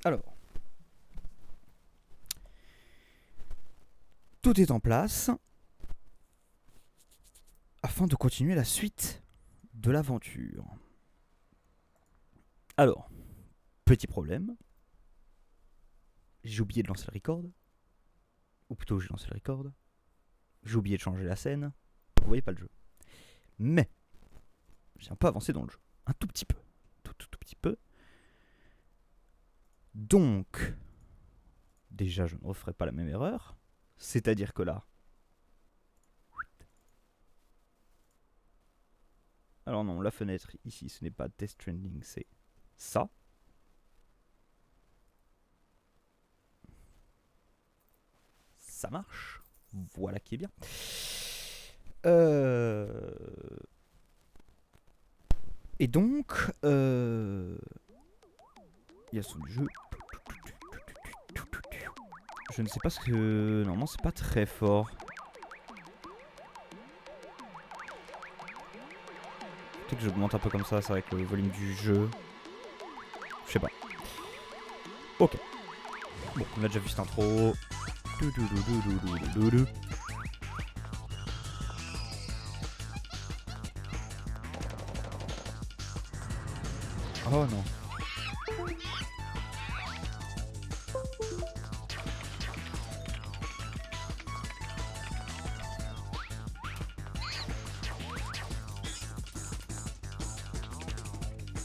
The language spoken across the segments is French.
Alors, tout est en place afin de continuer la suite de l'aventure. Alors, petit problème. J'ai oublié de lancer le record. Ou plutôt, j'ai lancé le record. J'ai oublié de changer la scène. Vous voyez pas le jeu. Mais, j'ai un peu avancé dans le jeu. Un tout petit peu. Tout petit peu. Donc, déjà, je ne referai pas la même erreur. C'est-à-dire que là... Alors non, la fenêtre ici, ce n'est pas Death Stranding, c'est ça. Ça marche. Voilà qui est bien. Et donc, il y a son jeu. Je ne sais pas ce que... Normalement, c'est pas très fort. Peut-être que j'augmente un peu comme ça avec le volume du jeu. Je sais pas. Ok. Bon, on a déjà vu cette intro. Oh non.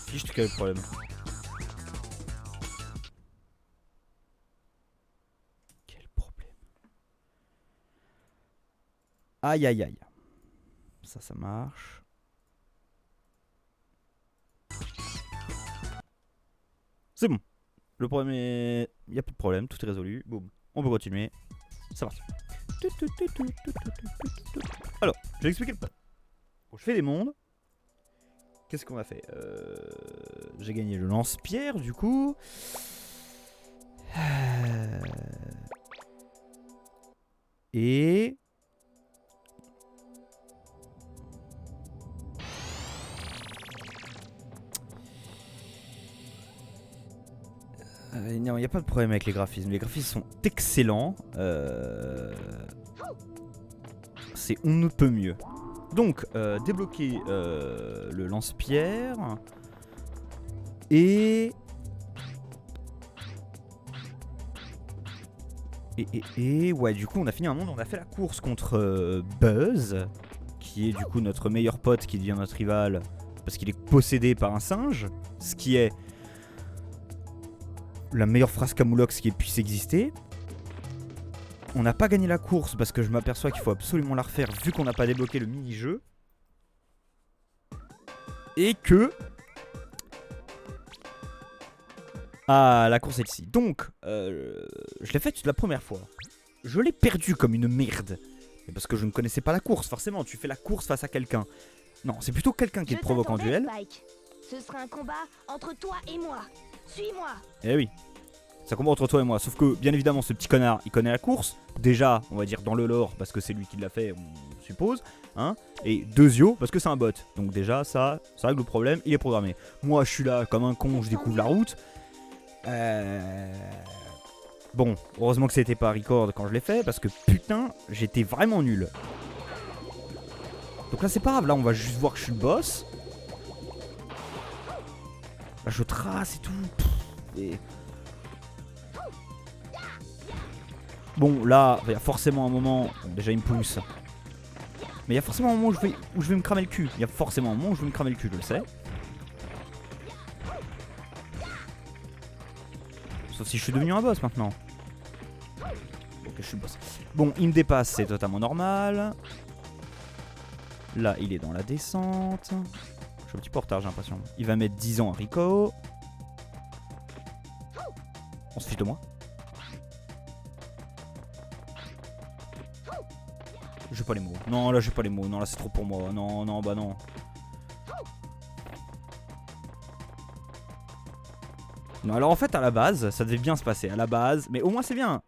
Fiche, quel est le problème? Quel problème? Aïe aïe aïe. Ça marche. C'est bon. Le problème est... Il n'y a plus de problème, tout est résolu. Boum. On peut continuer. Ça marche. Alors, je vais expliquer le plan. Bon, je fais des mondes. Qu'est-ce qu'on a fait? J'ai gagné le lance-pierre, du coup. Et... non, il n'y a pas de problème avec les graphismes. Les graphismes sont excellents. C'est on ne peut mieux. Donc, débloquer le lance-pierre. Et ouais, du coup, on a fini un monde. On a fait la course contre Buzz, qui est du coup notre meilleur pote, qui devient notre rival parce qu'il est possédé par un singe. Ce qui est la meilleure phrase Camoulox qui puisse exister. On n'a pas gagné la course parce que je m'aperçois qu'il faut absolument la refaire vu qu'on n'a pas débloqué le mini-jeu. Et que... Ah, la course est ici. Donc, je l'ai faite la première fois. Je l'ai perdue comme une merde. Mais parce que je ne connaissais pas la course. Forcément, tu fais la course face à quelqu'un. Non, c'est plutôt quelqu'un qui te provoque en duel. Spike. Ce sera un combat entre toi et moi. Suis-moi. Eh oui. C'est un combat entre toi et moi. Sauf que, bien évidemment, ce petit connard, il connaît la course. Déjà, on va dire dans le lore, parce que c'est lui qui l'a fait, on suppose. Hein. Et Dezio, parce que c'est un bot. Donc déjà, ça règle le problème, il est programmé. Moi, je suis là comme un con, je découvre la route. Bon, heureusement que c'était pas record quand je l'ai fait, parce que putain, j'étais vraiment nul. Donc là, c'est pas grave, là, on va juste voir que je suis le boss. Là, je trace et tout. Et... Bon, là, il y a forcément un moment... Bon, déjà, il me pousse. Mais il y a forcément un moment où je vais me cramer le cul. Il y a forcément un moment où je vais me cramer le cul, je le sais. Sauf si je suis devenu un boss maintenant. Ok, je suis le boss. Bon, il me dépasse, c'est totalement normal. Là, il est dans la descente. Je suis un petit peu en retard, j'ai l'impression. Il va mettre 10 ans à Rico. On se fiche de moi. J'ai pas les mots. Non, là, j'ai pas les mots. Non, là, c'est trop pour moi. Non, non, bah non. Non, alors en fait, à la base, ça devait bien se passer. À la base, mais au moins, c'est bien.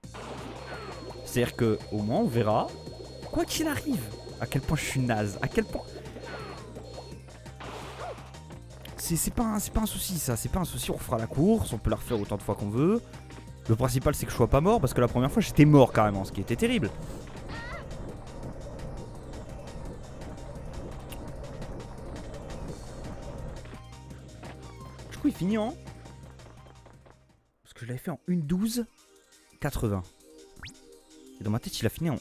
C'est-à-dire que, au moins, on verra. Quoi qu'il arrive. À quel point je suis naze. À quel point... C'est pas un souci ça, c'est pas un souci, on refera la course, on peut la refaire autant de fois qu'on veut. Le principal c'est que je sois pas mort parce que la première fois j'étais mort carrément, ce qui était terrible. Du coup il finit en... Parce que je l'avais fait en 1:12:80. Et dans ma tête il a fini en...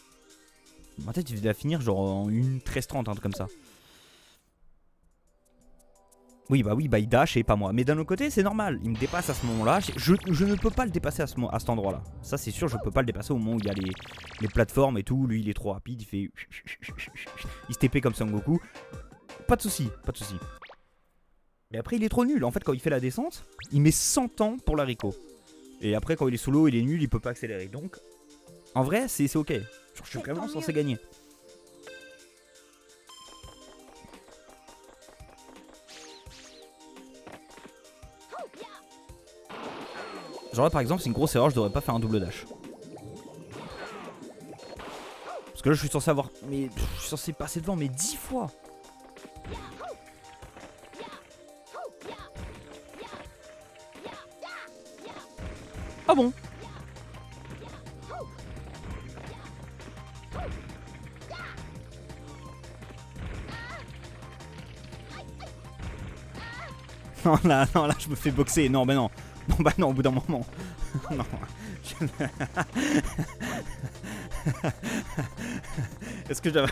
Dans ma tête il devait finir genre en 1:13:30, un truc comme ça. Oui, bah il dash et pas moi. Mais d'un autre côté, c'est normal. Il me dépasse à ce moment-là. Je ne peux pas le dépasser à cet endroit-là. Ça, c'est sûr, je peux pas le dépasser au moment où il y a les plateformes et tout. Lui, il est trop rapide. Il fait... Il se TP comme Son Goku. Pas de soucis, pas de soucis. Mais après, il est trop nul. En fait, quand il fait la descente, il met 100 ans pour l'haricot. Et après, quand il est sous l'eau, il est nul, il peut pas accélérer. Donc, en vrai, c'est ok. Je suis vraiment censé gagner. Genre là par exemple c'est une grosse erreur, je devrais pas faire un double dash. Parce que là je suis censé avoir... Mais je suis censé passer devant mais 10 fois. Ah bon? Non là je me fais boxer, non mais non. Bon bah non au bout d'un moment. Non. Est-ce que j'avais...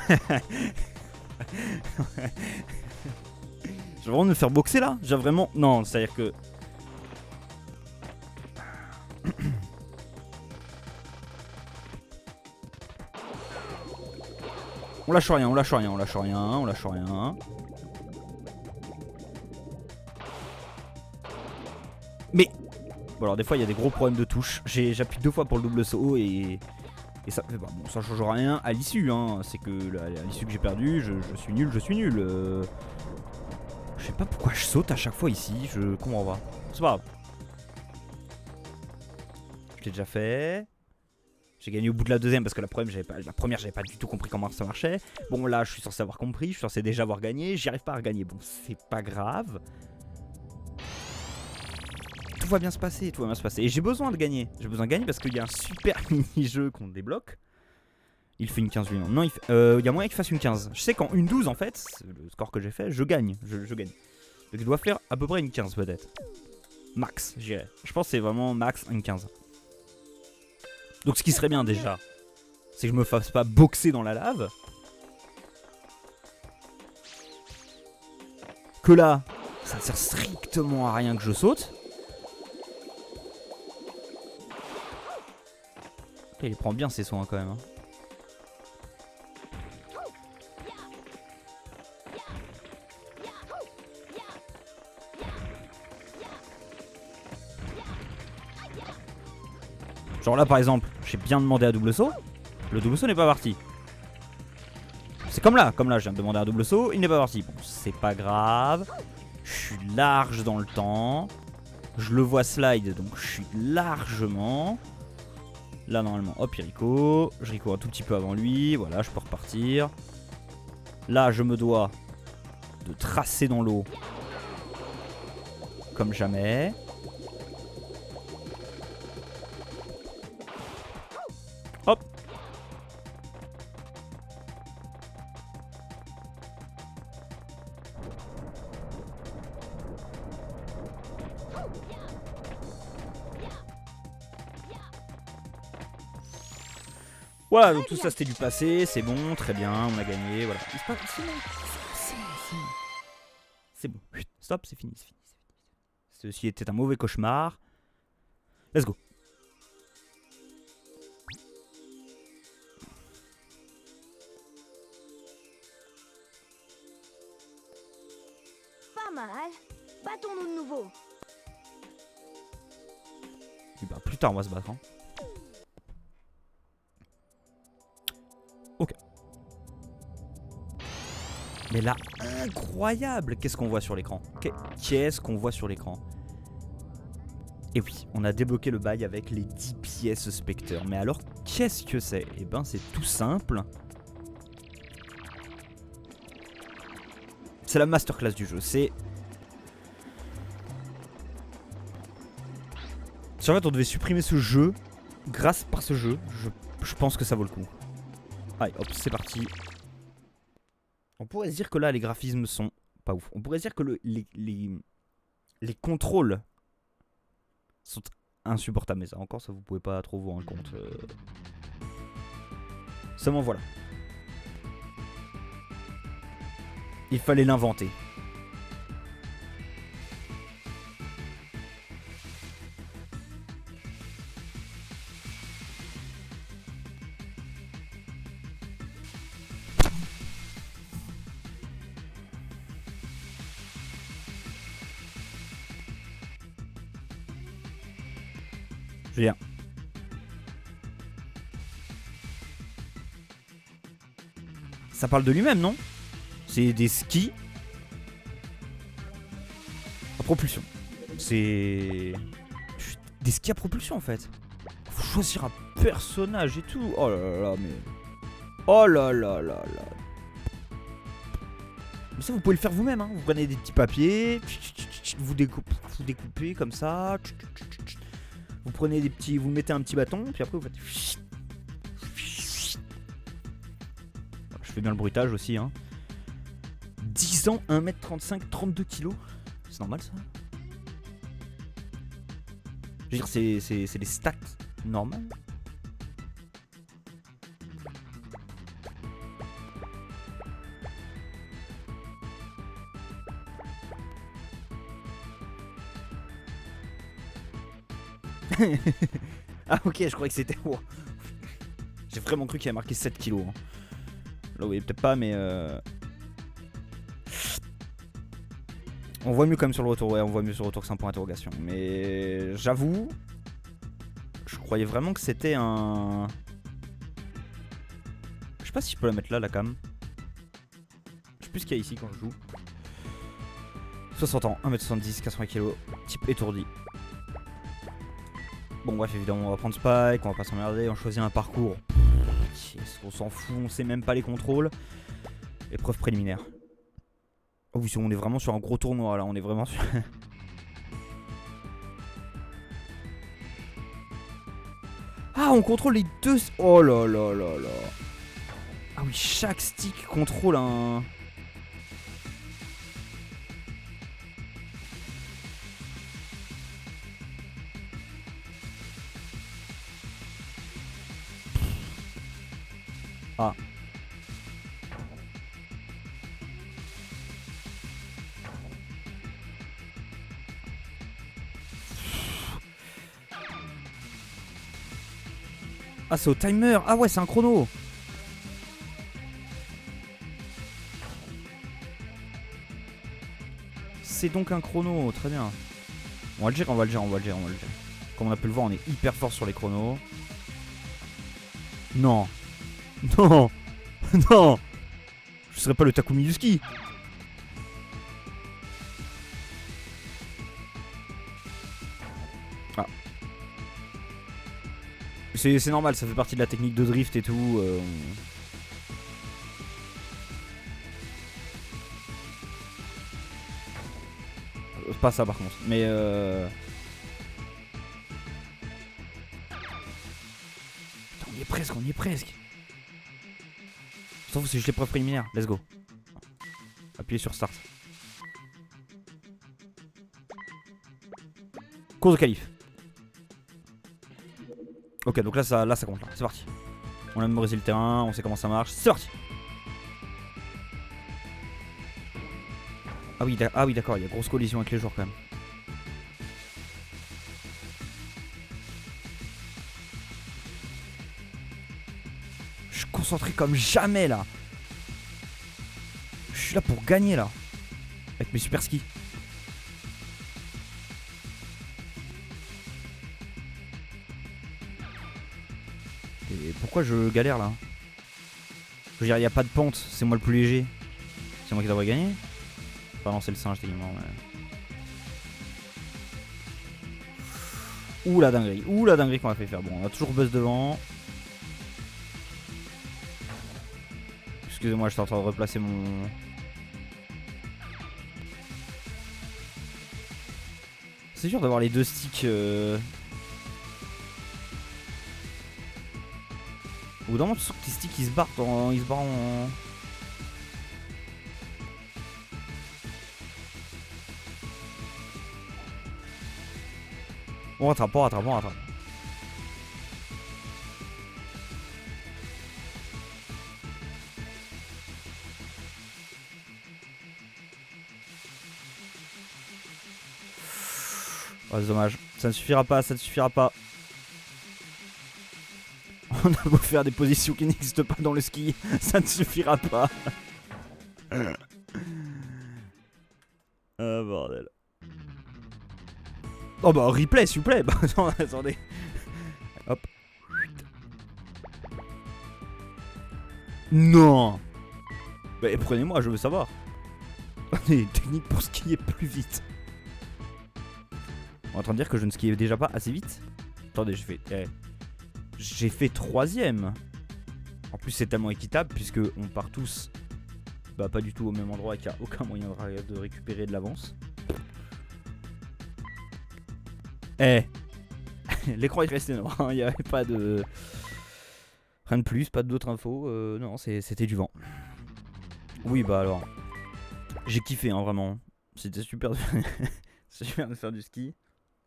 Je vais vraiment me faire boxer là? J'ai vraiment... Non, c'est-à-dire que... On lâche rien, on lâche rien, on lâche rien, on lâche rien. Mais... Bon alors des fois il y a des gros problèmes de touche. J'appuie 2 fois pour le double saut et ça fait pas... Bon ça change rien à l'issue hein. C'est que à l'issue que j'ai perdu, je suis nul, je suis nul. Je sais pas pourquoi je saute à chaque fois ici, je comprends pas. C'est pas grave. Je l'ai déjà fait. J'ai gagné au bout de la deuxième parce que la première j'avais pas du tout compris comment ça marchait. Bon là je suis censé avoir compris, je suis censé déjà avoir gagné, j'y arrive pas à regagner. Bon c'est pas grave. Tout va bien se passer, tout va bien se passer. Et j'ai besoin de gagner. J'ai besoin de gagner parce qu'il y a un super mini-jeu qu'on débloque. Il fait une 15 lui non. Non, il y a moyen qu'il fasse une 15. Je sais qu'en une 12 en fait, le score que j'ai fait, je gagne. Je gagne. Donc il doit faire à peu près une 15 peut-être. Max, j'irais. Je pense que c'est vraiment max une 15. Donc ce qui serait bien déjà, c'est que je me fasse pas boxer dans la lave. Que là, ça ne sert strictement à rien que je saute. Il prend bien ses soins quand même. Hein. Genre là par exemple, j'ai bien demandé à double saut. Le double saut n'est pas parti. C'est comme là, je viens de demander un double saut, il n'est pas parti. Bon, c'est pas grave. Je suis large dans le temps. Je le vois slide, donc je suis largement... Là normalement, hop, il Rico. Je Rico un tout petit peu avant lui. Voilà, je peux repartir. Là, je me dois de tracer dans l'eau. Comme jamais. Hop. Voilà, donc tout ça c'était du passé, c'est bon, très bien, on a gagné, voilà. C'est bon, stop, c'est fini, c'est fini. Ceci était un mauvais cauchemar. Let's go. Pas mal. Battons-nous de nouveau. Et bah, plus tard on va se battre. Hein. Ok. Mais là, incroyable. Qu'est-ce qu'on voit sur l'écran? Qu'est-ce qu'on voit sur l'écran? Et oui, on a débloqué le bail avec les 10 pièces Spectre. Mais alors, qu'est-ce que c'est? Eh ben, c'est tout simple. C'est la masterclass du jeu. C'est Si en fait on devait supprimer ce jeu, grâce par ce jeu, je pense que ça vaut le coup. Allez, hop, c'est parti. On pourrait se dire que là, les graphismes sont pas ouf. On pourrait se dire que les contrôles sont insupportables. Mais ça, encore, ça, vous pouvez pas trop vous rendre compte. Seulement, voilà. Il fallait l'inventer. Julien. Ça parle de lui-même, non? C'est des skis à propulsion. C'est des skis à propulsion en fait. Faut choisir un personnage et tout. Oh là là là, mais... Oh là là là là. Mais ça vous pouvez le faire vous-même, hein. Vous prenez des petits papiers, vous découpez comme ça. Vous prenez des petits, vous mettez un petit bâton, puis après vous faites... Je fais bien le bruitage aussi, hein. 10 ans, 1m35, 32 kilos. C'est normal ça? Je veux dire, c'est les stats normales. Ah ok, je croyais que c'était... Oh. J'ai vraiment cru qu'il y avait marqué 7 kilos. Hein. Là oui, peut-être pas, mais... On voit mieux quand même sur le retour, ouais, on voit mieux sur le retour que c'est un point d'interrogation. Mais j'avoue, je croyais vraiment que c'était un... Je sais pas si je peux la mettre là, la cam. Je sais plus ce qu'il y a ici quand je joue. 60 ans, 1m70, 80 kg, type étourdi. Bon bref, évidemment, on va prendre Spike, on va pas s'emmerder, on choisit un parcours. On s'en fout, on sait même pas les contrôles. Épreuve préliminaire. Oh oui, on est vraiment sur un gros tournoi là, on est vraiment sur... Ah, on contrôle les deux... Oh là là là là. Ah oui, chaque stick contrôle un... Ah. Ah, c'est au timer. Ah ouais, c'est un chrono. C'est donc un chrono, très bien. On va le gérer, on va le gérer, on va le gérer, on va le gérer. Comme on a pu le voir, on est hyper fort sur les chronos. Non. Non. Non. Je serais pas le Takumi du ski. Ah. C'est normal, ça fait partie de la technique de drift et tout. Pas ça par contre, mais Putain, on y est presque, on y est presque. Sauf que c'est juste l'épreuve préliminaire, let's go. Appuyez sur start. Course de qualif. Ok, donc là ça compte, là. C'est parti. On a mémorisé le terrain, on sait comment ça marche, c'est parti. Ah oui, d'accord, il y a grosse collision avec les joueurs quand même. Je suis concentré comme jamais là. Je suis là pour gagner là. Avec mes super skis. Et pourquoi je galère là? Je veux dire, il n'y a pas de pente, c'est moi le plus léger. C'est moi qui devrais gagner. Enfin non, c'est le singe techniquement. Mais... Ouh la dinguerie qu'on a fait faire. Bon, on a toujours Buzz devant. Excusez-moi, j'étais en train de replacer mon... C'est dur d'avoir les deux sticks Au bout d'un moment, tu sens que tes sticks ils se barrent en. On rattrape. Oh, c'est dommage. Ça ne suffira pas. On a beau faire des positions qui n'existent pas dans le ski, ça ne suffira pas. Ah bordel. Oh bah replay s'il vous plaît. Bah non, attendez. Hop. Non. Bah prenez-moi, je veux savoir. Des techniques pour skier plus vite. On est en train de dire que je ne skiais déjà pas assez vite. Attendez, j'ai fait 3ème. En plus c'est tellement équitable puisque on part tous bah pas du tout au même endroit et qu'il n'y a aucun moyen de récupérer de l'avance. L'écran est resté noir, hein. Il n'y avait pas de... Rien de plus, pas d'autres infos. Non, c'était du vent. Oui bah alors. J'ai kiffé hein, vraiment. C'était super de... super de faire du ski.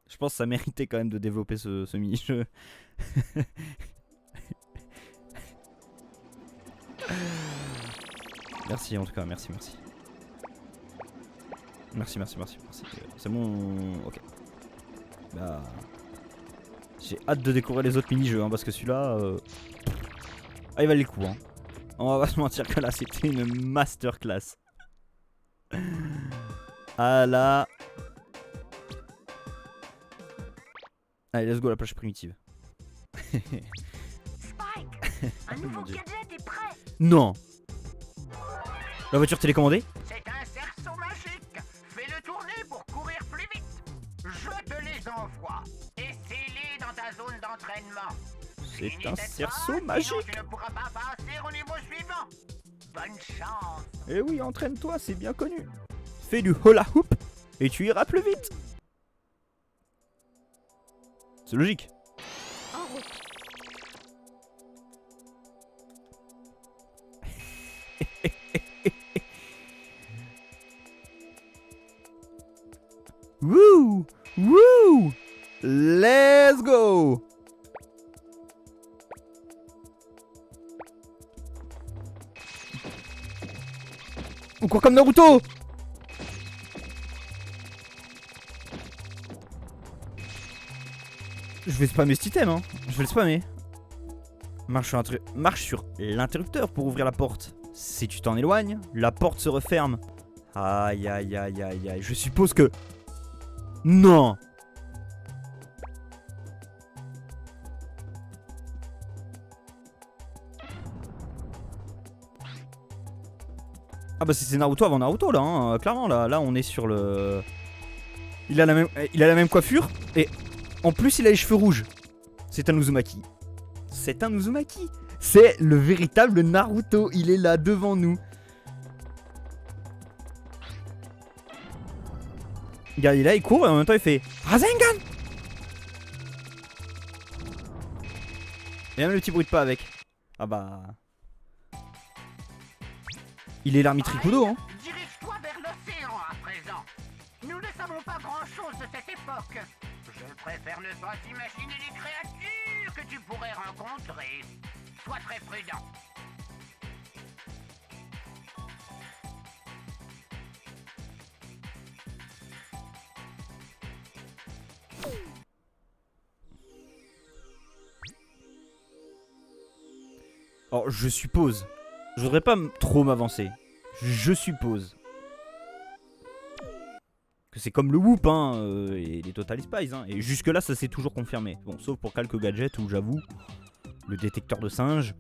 Je pense que ça méritait quand même de développer ce mini-jeu. Merci en tout cas, merci. Merci. C'est bon, ok. Bah... J'ai hâte de découvrir les autres mini-jeux hein, parce que celui-là... Ah il valait le coup hein. On va pas se mentir que là c'était une masterclass. Ah là... Allez, let's go à la plage primitive. Spike, un nouveau gadget est prêt. Non. La voiture télécommandée? C'est un cerceau magique. Fais-le tourner pour courir plus vite. Je te les envoie. Essaie-les dans ta zone d'entraînement. C'est un cerceau magique. Sinon, tu ne pourras pas passer au niveau suivant. Bonne chance. Eh oui, entraîne-toi, c'est bien connu. Fais du hula hoop et tu iras plus vite. C'est logique. En route. Wouh! Wouh! Let's go! On court comme Naruto! Je vais spammer cet item, hein. Je vais le spammer. Marche sur l'interrupteur pour ouvrir la porte. Si tu t'en éloignes, la porte se referme. Aïe aïe aïe aïe aïe. Je suppose que... Non! Ah bah c'est Naruto avant Naruto là, hein. Clairement là on est sur le... Il a la même coiffure et en plus il a les cheveux rouges. C'est un Uzumaki. C'est un Uzumaki. C'est le véritable Naruto, il est là devant nous. Regarde, il est là, il court et en même temps il fait Rasengan. Et même le petit bruit de pas avec. Ah bah... Il est l'Army Trikudo hein. Dirige-toi vers l'océan à présent. Nous ne savons pas grand-chose de cette époque. Je préfère ne pas imaginer les créatures que tu pourrais rencontrer. Sois très prudent. Alors je suppose, je voudrais pas trop m'avancer. Je suppose que c'est comme le Whoop hein, et les Total Spies hein. Et jusque là ça s'est toujours confirmé. Bon sauf pour quelques gadgets où j'avoue, le détecteur de singes.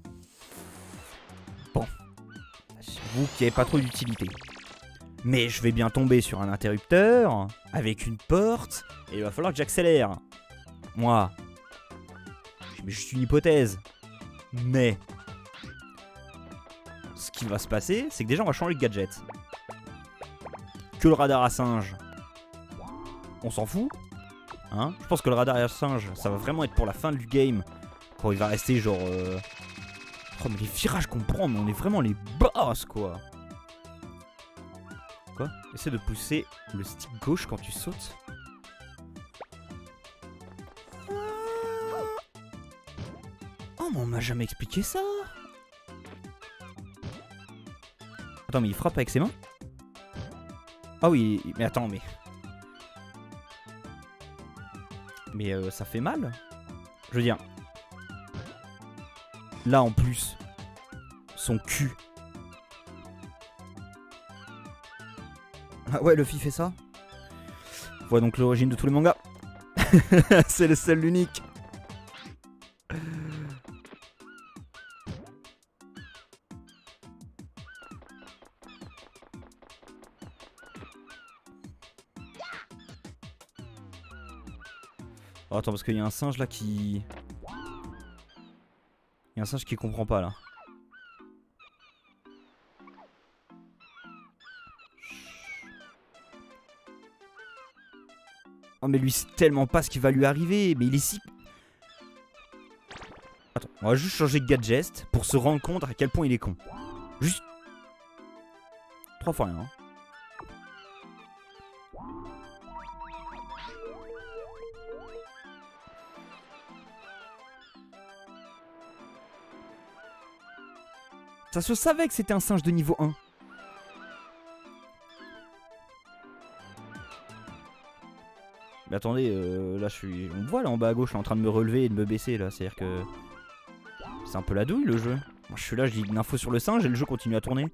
Bon, j'avoue qu'il n'y avait pas trop d'utilité. Mais je vais bien tomber sur un interrupteur avec une porte et il va falloir que j'accélère. Moi, je mets juste une hypothèse. Mais ce qui va se passer, c'est que déjà on va changer de gadget. Que le radar à singe, on s'en fout. Hein, je pense que le radar à singe, ça va vraiment être pour la fin du game. Quand il va rester genre Oh mais les virages qu'on prend, mais on est vraiment les boss quoi. Quoi? Essaie de pousser le stick gauche quand tu sautes. Oh mais on m'a jamais expliqué ça. Attends mais il frappe avec ses mains? Ah oui, mais attends mais... Mais ça fait mal. Je veux dire... Là en plus... Son cul... Ah ouais, Luffy fait ça. Voilà donc l'origine de tous les mangas. C'est le seul, l'unique. Oh, attends, parce qu'il y a un singe là qui... Il y a un singe qui comprend pas là. Oh mais lui c'est tellement pas ce qui va lui arriver. Mais il est si... Attends, on va juste changer de gadget pour se rendre compte à quel point il est con. Juste 3 fois rien hein. Ça se savait que c'était un singe de niveau 1. Mais attendez, là je suis... On me voit là en bas à gauche, là, en train de me relever et de me baisser là, c'est-à-dire que... C'est un peu la douille le jeu. Moi je suis là, je dis une info sur le singe et le jeu continue à tourner.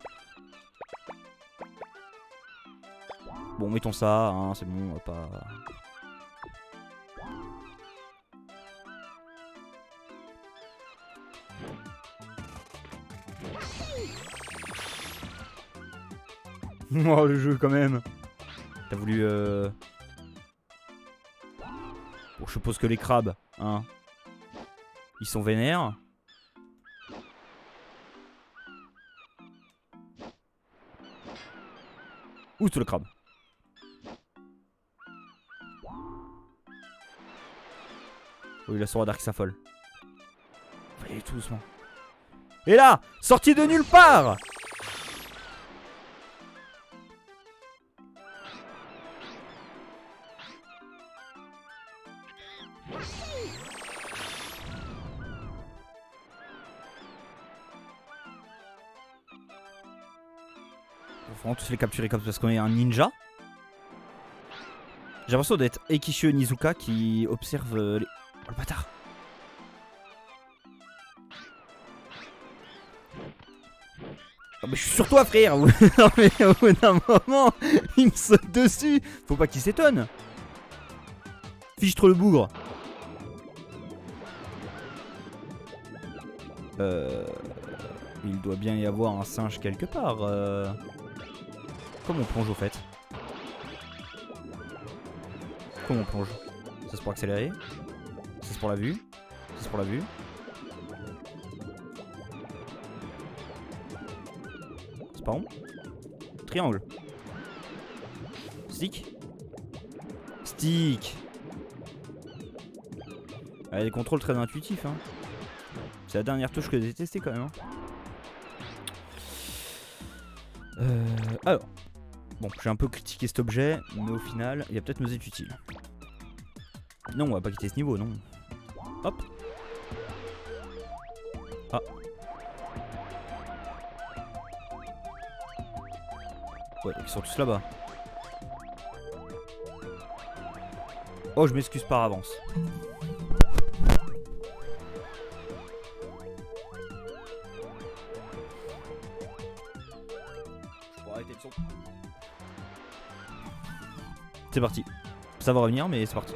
Bon, mettons ça, hein, c'est bon, on va pas... Oh le jeu quand même. T'as voulu Bon je suppose que les crabes hein, ils sont vénères. Où est le crabe? Oui la Sora Dark s'affole. Faut y aller tout doucement. Et là, sorti de nulle part. Faut vraiment tous les capturer comme ça parce qu'on est un ninja. J'ai l'impression d'être Eikishio Nizuka qui observe les... Oh le bâtard. Oh mais je suis sur toi frère. Non mais au bout d'un moment il me saute dessus. Faut pas qu'il s'étonne. Fiche-toi le bougre. Il doit bien y avoir un singe quelque part. Comment on plonge au fait? Comment on plonge? Ça c'est pour accélérer. Ça c'est pour la vue. Ça c'est pour la vue. C'est pas rond. Triangle. Stick. Stick. Ah, les contrôles très intuitifs hein. C'est la dernière touche que j'ai testée quand même hein. Alors. Bon, j'ai un peu critiqué cet objet, mais au final, il va peut-être nous être utile. Non, on va pas quitter ce niveau, non. Hop. Ah. Ouais, ils sont tous là-bas. Oh, je m'excuse par avance. Je pourrais arrêter le son. C'est parti. Ça va revenir, mais c'est parti.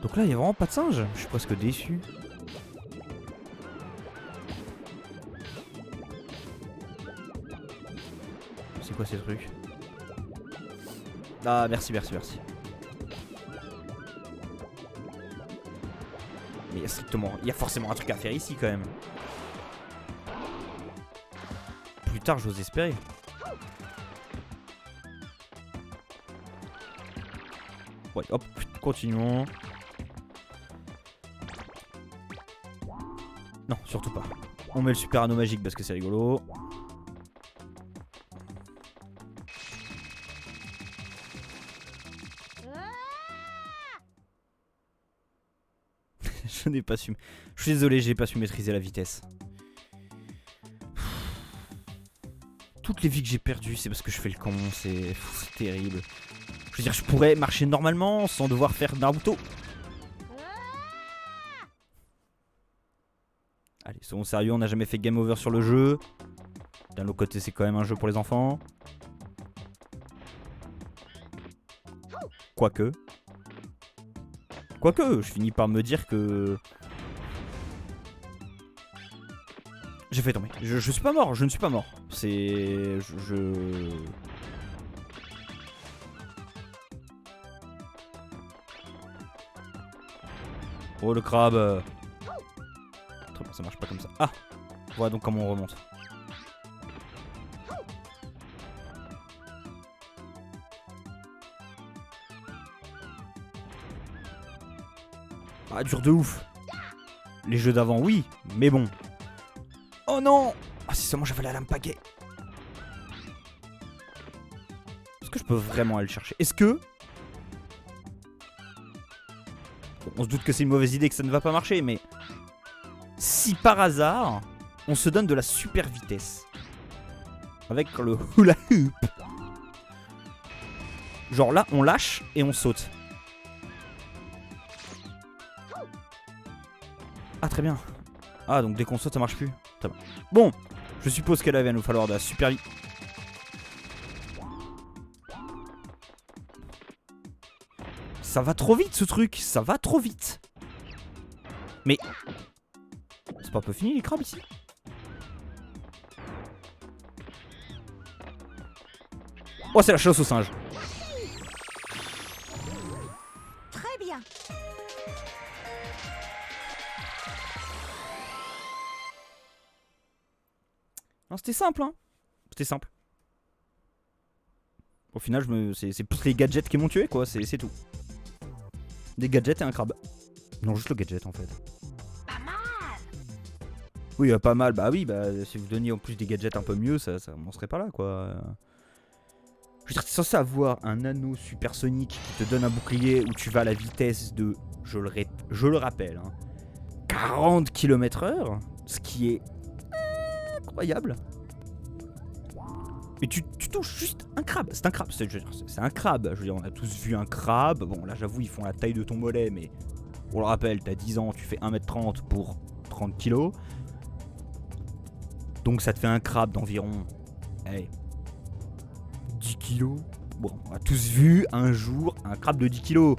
Donc là, il n'y a vraiment pas de singe. Je suis presque déçu. C'est quoi ces trucs? Ah, merci, merci, merci. Mais il y a strictement... Il y a forcément un truc à faire ici, quand même. Plus tard, j'ose espérer. Ouais, hop, continuons. Non, surtout pas. On met le super anneau magique parce que c'est rigolo. Je n'ai pas su... Je suis désolé, j'ai pas su maîtriser la vitesse. Toutes les vies que j'ai perdues, c'est parce que je fais le con, c'est terrible. Je veux dire, je pourrais marcher normalement sans devoir faire Naruto. Allez, soyons sérieux, on n'a jamais fait game over sur le jeu. D'un autre côté, c'est quand même un jeu pour les enfants. Quoique, je finis par me dire que... J'ai fait tomber. Je suis pas mort, je ne suis pas mort. C'est... Oh le crabe. Très bien, ça marche pas comme ça. Ah, voilà donc comment on remonte. Ah, dur de ouf. Les jeux d'avant, oui, mais bon. Oh non. Ah, si seulement j'avais la lame pagaie. Est-ce que je peux vraiment aller le chercher? Est-ce que... Bon, on se doute que c'est une mauvaise idée, que ça ne va pas marcher, mais... Si par hasard, on se donne de la super vitesse. Avec le hula hoop. Genre là, on lâche et on saute. Ah, très bien. Ah, donc dès qu'on saute, ça marche plus. Très bien. Bon, je suppose qu'elle va nous falloir de la super vie. Ça va trop vite ce truc, ça va trop vite. Mais... C'est pas un peu fini les crabes ici? Oh, c'est la chasse au singe. Très bien. Non, c'était simple, hein. C'était simple. Au final, c'est plus les gadgets qui m'ont tué, quoi. C'est tout. Des gadgets et un crabe. Non, juste le gadget, en fait. Pas mal. Oui, pas mal. Bah oui, bah si vous donniez en plus des gadgets un peu mieux, ça m'en serait pas là, quoi. Je veux dire, t'es censé avoir un anneau supersonique qui te donne un bouclier où tu vas à la vitesse de, je le rappelle, hein, 40 km/h, ce qui est incroyable. Mais tu touches juste un crabe. C'est un crabe. C'est un crabe. Je veux dire, on a tous vu un crabe. Bon, là, j'avoue, ils font la taille de ton mollet, mais on le rappelle, t'as 10 ans, tu fais 1m30 pour 30 kg. Donc, ça te fait un crabe d'environ... Hey, 10 kilos. Bon, on a tous vu un jour un crabe de 10 kilos.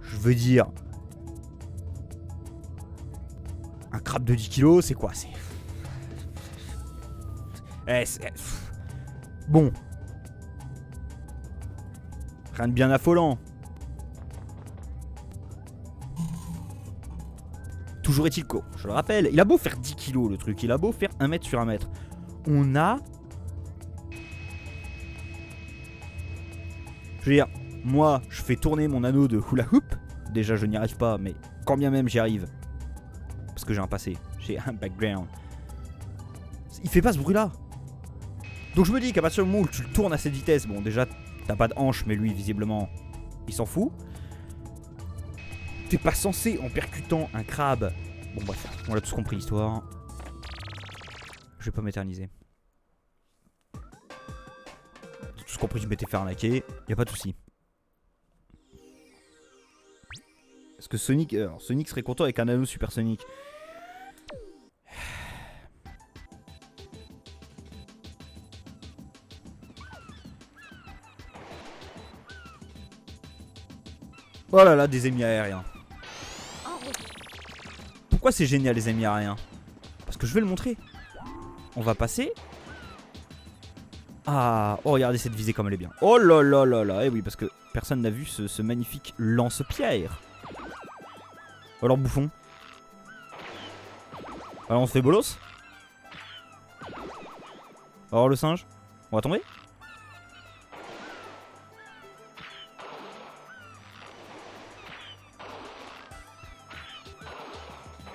Je veux dire... Un crabe de 10 kilos, c'est quoi? C'est... Bon. Rien de bien affolant. Toujours est-il que, je le rappelle, il a beau faire 10 kilos le truc, il a beau faire 1 mètre sur 1 mètre. On a... Je veux dire, moi, je fais tourner mon anneau de hula hoop. Déjà, je n'y arrive pas, mais quand bien même j'y arrive. Parce que j'ai un passé, j'ai un background. Il fait pas ce bruit-là. Donc je me dis qu'à partir du moment où tu le tournes à cette vitesse, bon déjà t'as pas de hanche, mais lui visiblement il s'en fout. T'es pas censé en percutant un crabe. Bon bref, on a tous compris l'histoire. Je vais pas m'éterniser. On a tous compris que je m'étais fait arnaquer, y a pas de soucis. Est-ce que Sonic, Sonic serait content avec un anneau supersonique? Oh là là, des ennemis aériens. Pourquoi c'est génial les ennemis aériens? Parce que je vais le montrer. On va passer. Ah, oh regardez cette visée comme elle est bien. Oh là là là là. Et oui, parce que personne n'a vu ce magnifique lance-pierre. Alors bouffon. Alors on se fait bolos. Alors le singe. On va tomber.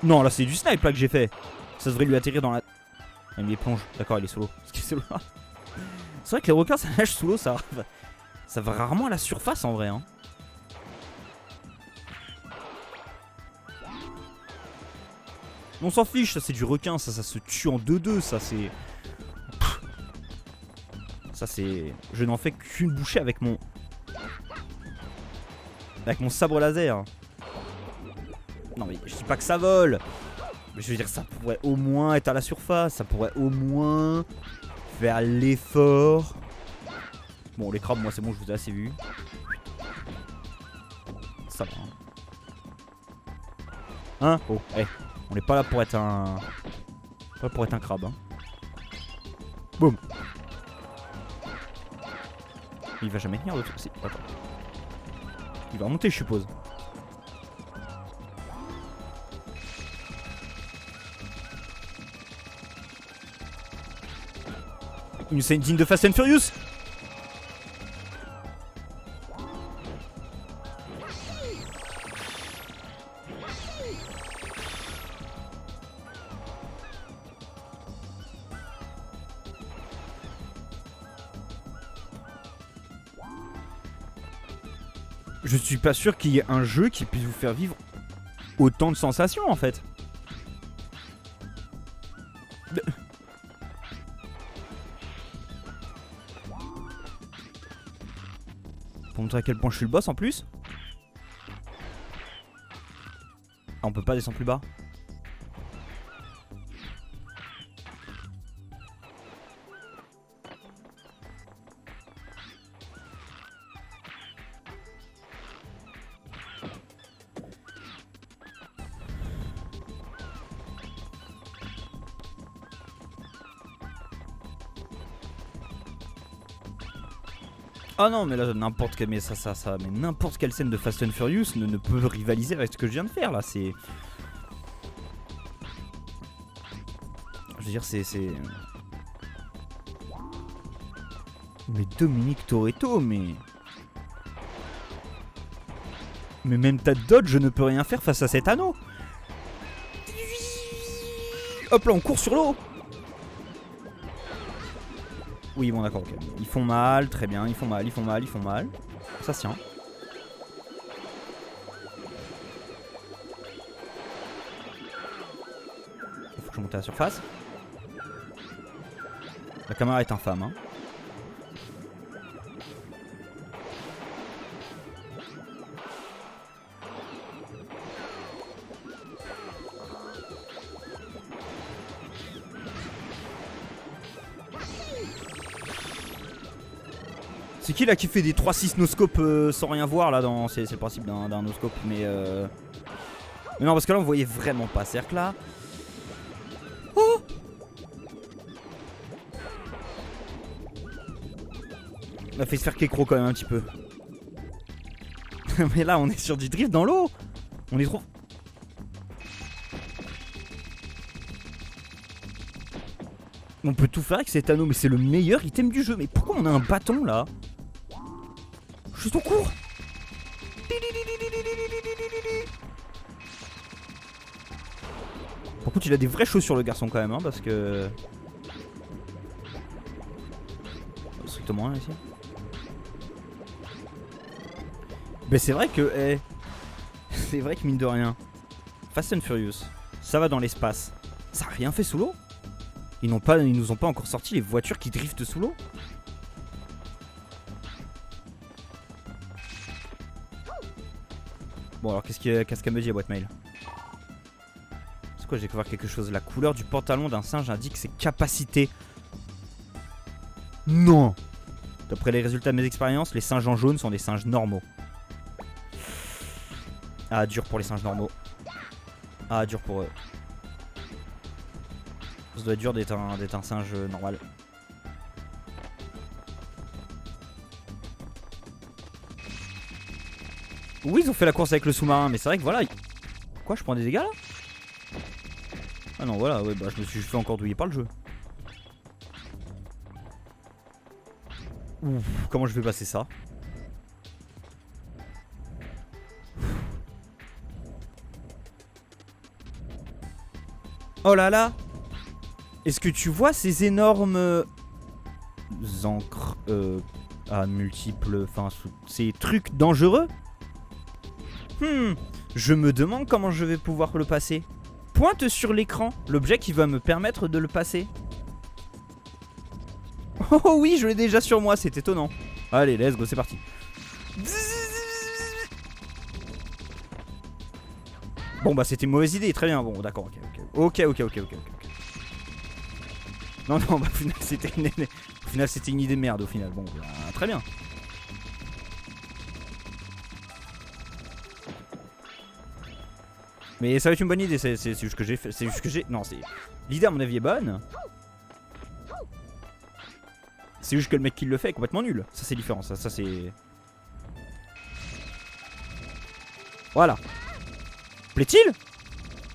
Non, là c'est du snipe là que j'ai fait. Ça devrait lui atterrir dans la... Ah, mais il plonge. D'accord, il est sous l'eau. C'est vrai que les requins ça nage sous l'eau, ça va rarement à la surface en vrai hein. On s'en fiche, ça c'est du requin, ça se tue en 2-2, ça c'est... Ça c'est... Je n'en fais qu'une bouchée avec mon... sabre laser. Non mais je dis pas que ça vole. Mais je veux dire ça pourrait au moins être à la surface, ça pourrait au moins faire l'effort. Bon les crabes moi c'est bon, je vous ai assez vu. Ça va. Hein oh, hey. On n'est pas là pour être un... Pas pour être un crabe hein. Boum. Il va jamais tenir le truc. Si, attends. Il va remonter je suppose. Une scène digne de Fast and Furious. Je suis pas sûr qu'il y ait un jeu qui puisse vous faire vivre autant de sensations en fait. Pour montrer à quel point je suis le boss en plus. Ah, on peut pas descendre plus bas. Ah non mais là n'importe quelle, mais mais n'importe quelle scène de Fast and Furious ne peut rivaliser avec ce que je viens de faire là, c'est... Je veux dire c'est... Mais Dominique Toretto, mais même ta dodge ne peut rien faire face à cet anneau. Hop là on court sur l'eau. Oui bon d'accord ok. Ils font mal, très bien, ils font mal. Ça se tient. Il faut que je monte à la surface. La caméra est infâme hein. C'est qui là qui fait des 3-6 noscopes sans rien voir là dans... C'est le principe d'un noscope mais non parce que là on voyait vraiment pas. C'est-à-dire que là... Oh on a fait se faire Kekro quand même un petit peu. Mais là on est sur du drift dans l'eau. On est trop... On peut tout faire avec cet anneau mais c'est le meilleur item du jeu. Mais pourquoi on a un bâton là? Juste au cours. Par contre il a des vraies chaussures le garçon quand même hein, parce que... Strictement rien ici. Mais c'est vrai que... c'est vrai que mine de rien Fast and Furious, ça va dans l'espace. Ça a rien fait sous l'eau. Ils nous ont pas encore sorti les voitures qui driftent sous l'eau. Bon alors qu'est-ce qu'elle me dit la boîte mail? C'est quoi, j'ai découvert quelque chose. La couleur du pantalon d'un singe indique ses capacités. Non. D'après les résultats de mes expériences, les singes en jaune sont des singes normaux. Ah dur pour les singes normaux. Ah dur pour eux. Ça doit être dur d'être un singe normal. Oui, ils ont fait la course avec le sous-marin, mais c'est vrai que voilà. Quoi, je prends des dégâts là? Ah non, voilà, ouais, bah je me suis fait encore douiller par le jeu. Ouf, comment je vais passer ça? Oh là là. Est-ce que tu vois ces énormes encres à multiples, enfin ces trucs dangereux? Je me demande comment je vais pouvoir le passer. Pointe sur l'écran l'objet qui va me permettre de le passer. Oh oui, je l'ai déjà sur moi, c'est étonnant. Allez, let's go, c'est parti. Bon bah c'était une mauvaise idée, très bien, bon d'accord, ok. Non, bah au final c'était une idée de merde au final, bon bah, très bien. Mais ça va être une bonne idée, c'est juste que j'ai fait, c'est juste que j'ai... Non, c'est... L'idée à mon avis est bonne. C'est juste que le mec qui le fait est complètement nul. Ça c'est différent, ça c'est... Voilà. Plaît-il?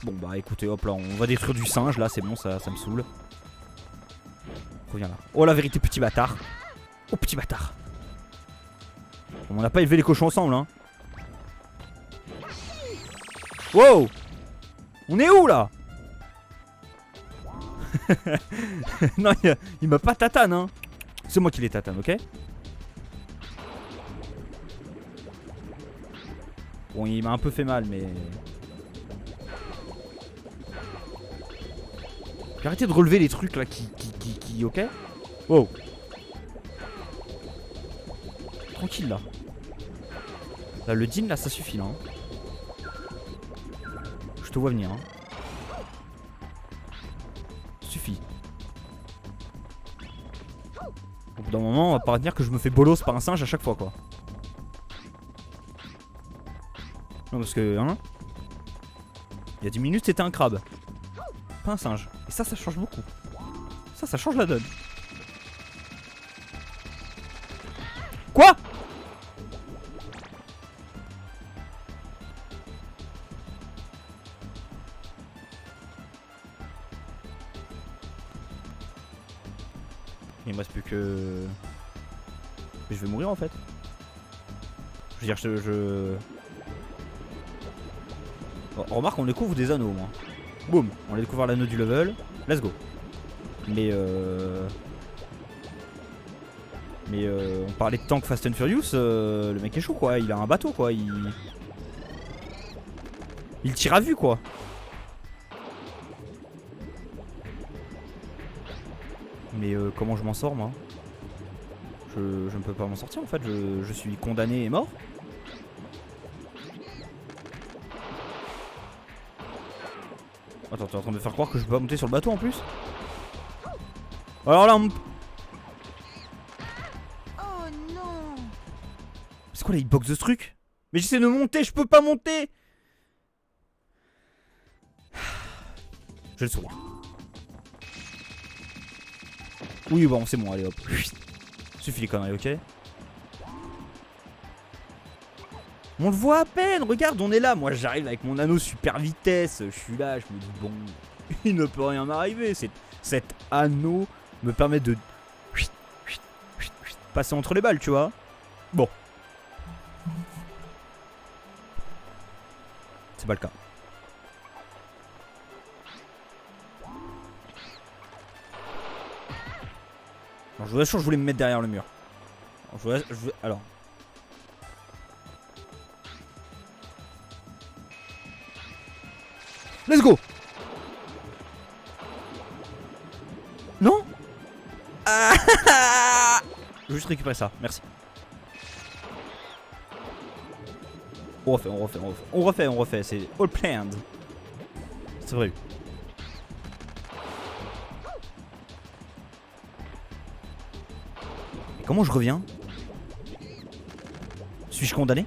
Bon bah écoutez, hop là, on va détruire du singe là, c'est bon, ça me saoule. Reviens là. Oh la vérité, petit bâtard. Oh petit bâtard. Bon, on n'a pas élevé les cochons ensemble hein. Wow. On est où là? Non, il m'a pas tatane hein. C'est moi qui les tatane, ok? Bon, il m'a un peu fait mal, mais... Arrêtez de relever les trucs là qui ok? Wow. Tranquille là. Là, le din là, ça suffit là. Hein. Je te vois venir. Hein. Suffit. Au bout d'un moment, on va pas retenir que je me fais bolos par un singe à chaque fois quoi. Non parce que hein, il y a 10 minutes c'était un crabe. Pas un singe. Et ça change beaucoup. Ça change la donne. Quoi? Il me reste plus que... Mais je vais mourir en fait. Je veux dire, Bon, remarque, on découvre des anneaux au moins. Boum, on a découvert l'anneau du level. Let's go. Mais on parlait de tank Fast and Furious, le mec est chaud quoi, il a un bateau quoi, il tire à vue quoi. Mais comment je m'en sors moi? Je ne peux pas m'en sortir en fait, je suis condamné et mort. Attends, t'es en train de me faire croire que je peux pas monter sur le bateau en plus? Alors là on... Oh non. C'est quoi la hitbox de ce truc? Mais j'essaie de monter, je peux pas monter. Je vais le sourire. Oui bon c'est bon, allez hop. Suffit les conneries, ok? On le voit à peine, regarde, on est là. Moi j'arrive avec mon anneau super vitesse. Je suis là, je me dis bon, il ne peut rien m'arriver. Cet anneau me permet de passer entre les balles, tu vois. Bon. C'est pas le cas. Alors, je vous assure, je voulais me mettre derrière le mur. Alors. Let's go. Non. Je vais juste récupérer ça, merci. On refait, c'est all planned. C'est vrai. Mais comment je reviens? Suis-je condamné?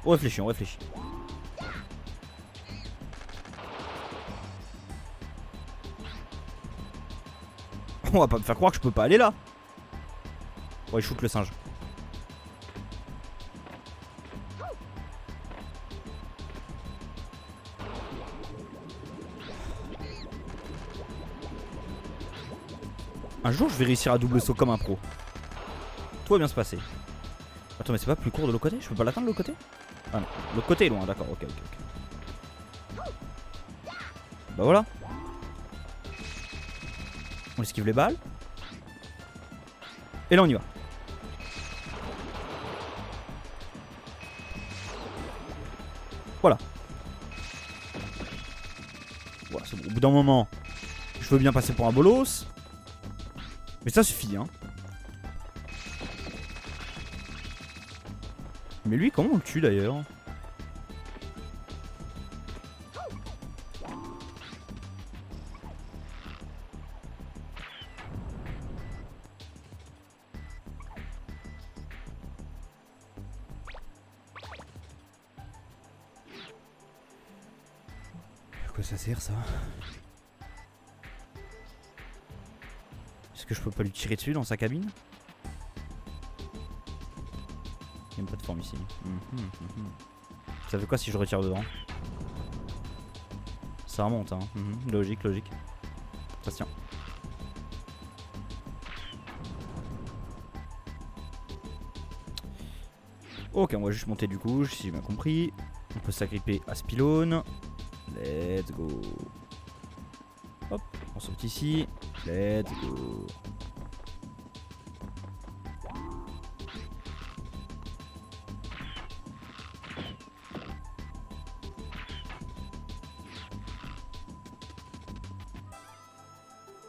On réfléchit. On va pas me faire croire que je peux pas aller là. Ouais, shoot le singe. Un jour, je vais réussir à double saut comme un pro. Tout va bien se passer. Attends, mais c'est pas plus court de l'autre côté? Je peux pas l'atteindre de l'autre côté? Ah non, l'autre côté est loin, d'accord, ok. Bah voilà. On esquive les balles. Et là on y va. Voilà. Voilà, c'est bon. Au bout d'un moment, je veux bien passer pour un bolos. Mais ça suffit, hein. Mais lui, comment on le tue d'ailleurs? À quoi ça sert ça? Est-ce que je peux pas lui tirer dessus dans sa cabine? Il n'y a pas de forme ici. Ça fait quoi si je retire dedans? Ça remonte, hein. Logique. Ça se tient. Ok, on va juste monter du coup, si j'ai bien compris. On peut s'agripper à ce pylône. Let's go. Hop, on saute ici. Let's go.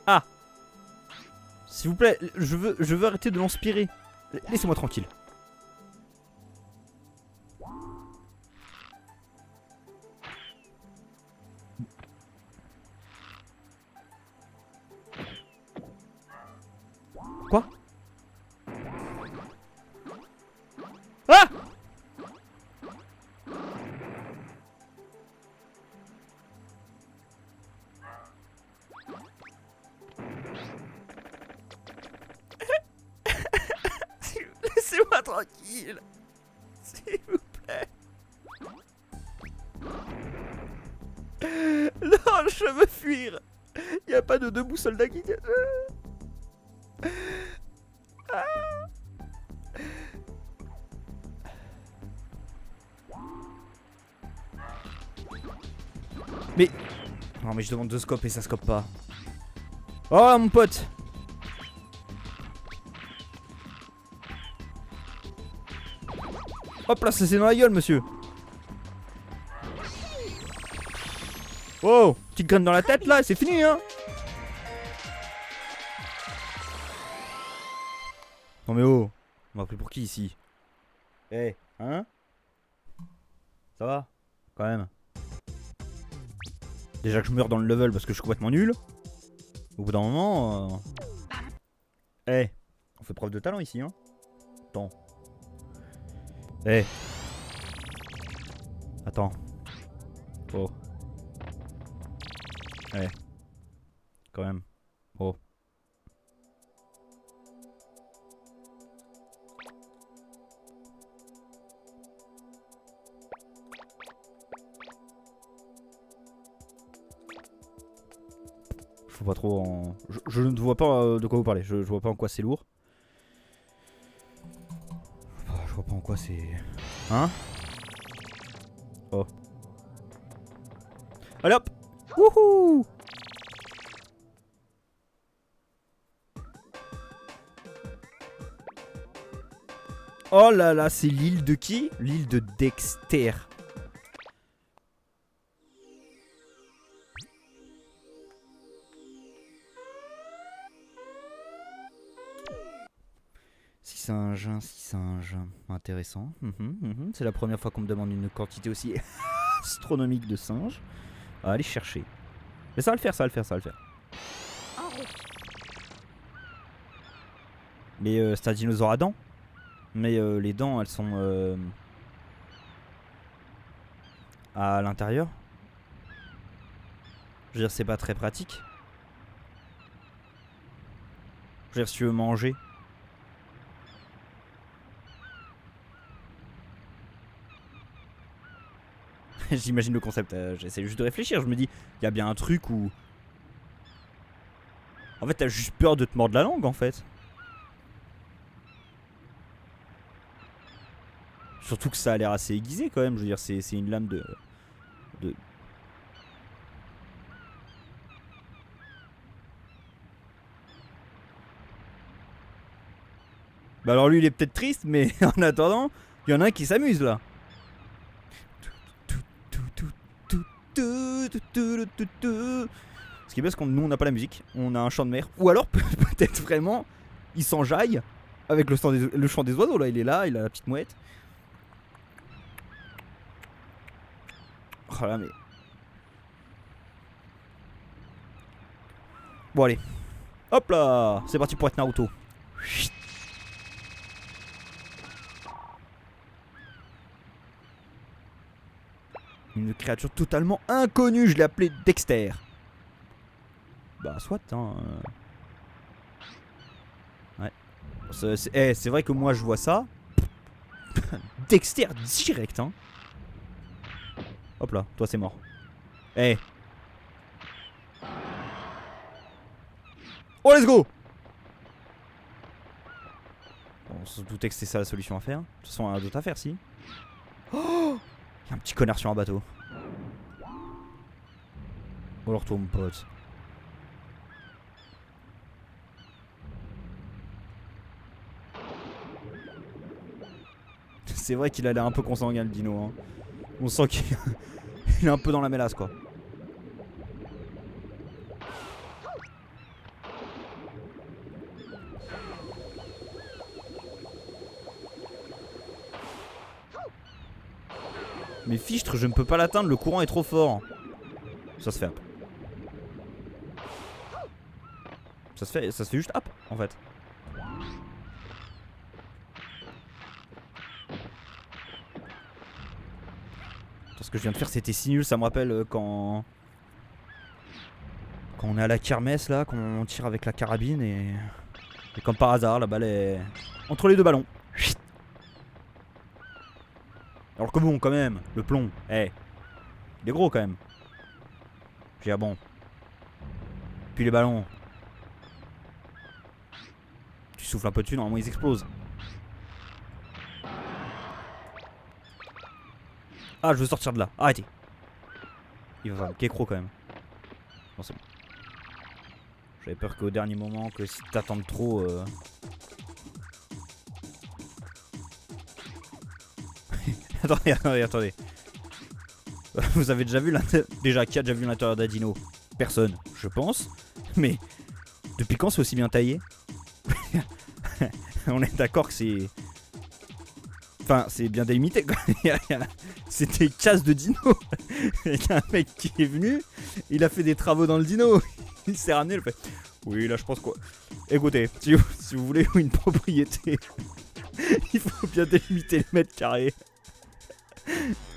Ah! S'il vous plaît, je veux arrêter de l'inspirer. Laissez-moi tranquille. Quoi? Ah! Laissez-moi tranquille. S'il vous plaît. Non, je veux fuir. Il n'y a pas de debout soldat qui... Mais... Non mais je demande de scope et ça scope pas. Oh mon pote. Hop là, ça c'est dans la gueule monsieur. Oh, petite graine dans la tête là, c'est fini hein. Non mais oh, on m'a pris pour qui ici? Eh, hein? Ça va? Quand même. Déjà que je meurs dans le level parce que je suis complètement nul. Au bout d'un moment... Eh, on fait preuve de talent ici hein. Attends. Eh. Attends. Oh. Eh. Quand même. Oh. Je vois pas trop en... Je ne vois pas de quoi vous parlez. Je vois pas en quoi c'est lourd. Je vois pas en quoi c'est... Hein? Oh. Allez hop! Wouhou! Oh là là, c'est l'île de qui? L'île de Dexter. Six singes. Intéressant. C'est la première fois qu'on me demande une quantité aussi astronomique de singes. À aller chercher. Mais ça va le faire. Mais c'est un dinosaure à dents. Mais les dents, elles sont à l'intérieur. Je veux dire, c'est pas très pratique. Je veux dire, si tu veux manger. J'imagine le concept. J'essaie juste de réfléchir. Je me dis, il y a bien un truc où... En fait, t'as juste peur de te mordre la langue, en fait. Surtout que ça a l'air assez aiguisé quand même, je veux dire, c'est une lame de... Bah alors lui il est peut-être triste, mais en attendant, il y en a un qui s'amuse là. Ce qui est bien, c'est que nous on n'a pas la musique, on a un chant de mer. Ou alors peut-être vraiment, il s'enjaille avec le chant des oiseaux là, il est là, il a la petite mouette. Oh là mais... Bon allez, hop là, c'est parti pour être Naruto. Une créature totalement inconnue, je l'ai appelée Dexter. Bah soit hein. Ouais. C'est vrai que moi je vois ça. Dexter direct hein. Hop là, toi c'est mort. Eh. Oh let's go. Bon, on se doutait que c'était ça la solution à faire. De toute façon, on a d'autres à faire si. Oh, y a un petit connard sur un bateau. Bon alors toi mon pote. C'est vrai qu'il a l'air un peu consanguin le dino hein. On sent qu'il est un peu dans la mélasse quoi. Mais Fichtre, je ne peux pas l'atteindre, le courant est trop fort. Ça se fait hop. Ça se fait juste hop en fait. Ce que je viens de faire c'était si nul, ça me rappelle quand on est à la kermesse là, qu'on tire avec la carabine et comme par hasard la balle est entre les deux ballons. Alors que bon quand même, le plomb, il est gros quand même. J'ai bon. Puis les ballons. Tu souffles un peu dessus, normalement ils explosent. Ah je veux sortir de là, arrêtez. Il va falloir kécro quand même. Non c'est bon. J'avais peur qu'au dernier moment, que si t'attends trop... attendez. Vous avez déjà vu l'intérieur... Déjà, qui a déjà vu l'intérieur d'un dino? Personne, je pense. Mais depuis quand c'est aussi bien taillé? On est d'accord que c'est... Enfin, c'est bien délimité quoi. C'est des cases de dino. Il y a un mec qui est venu, il a fait des travaux dans le dino. Il s'est ramené, il fait... Oui, là je pense quoi. Écoutez, si vous voulez une propriété, il faut bien délimiter le mètre carré.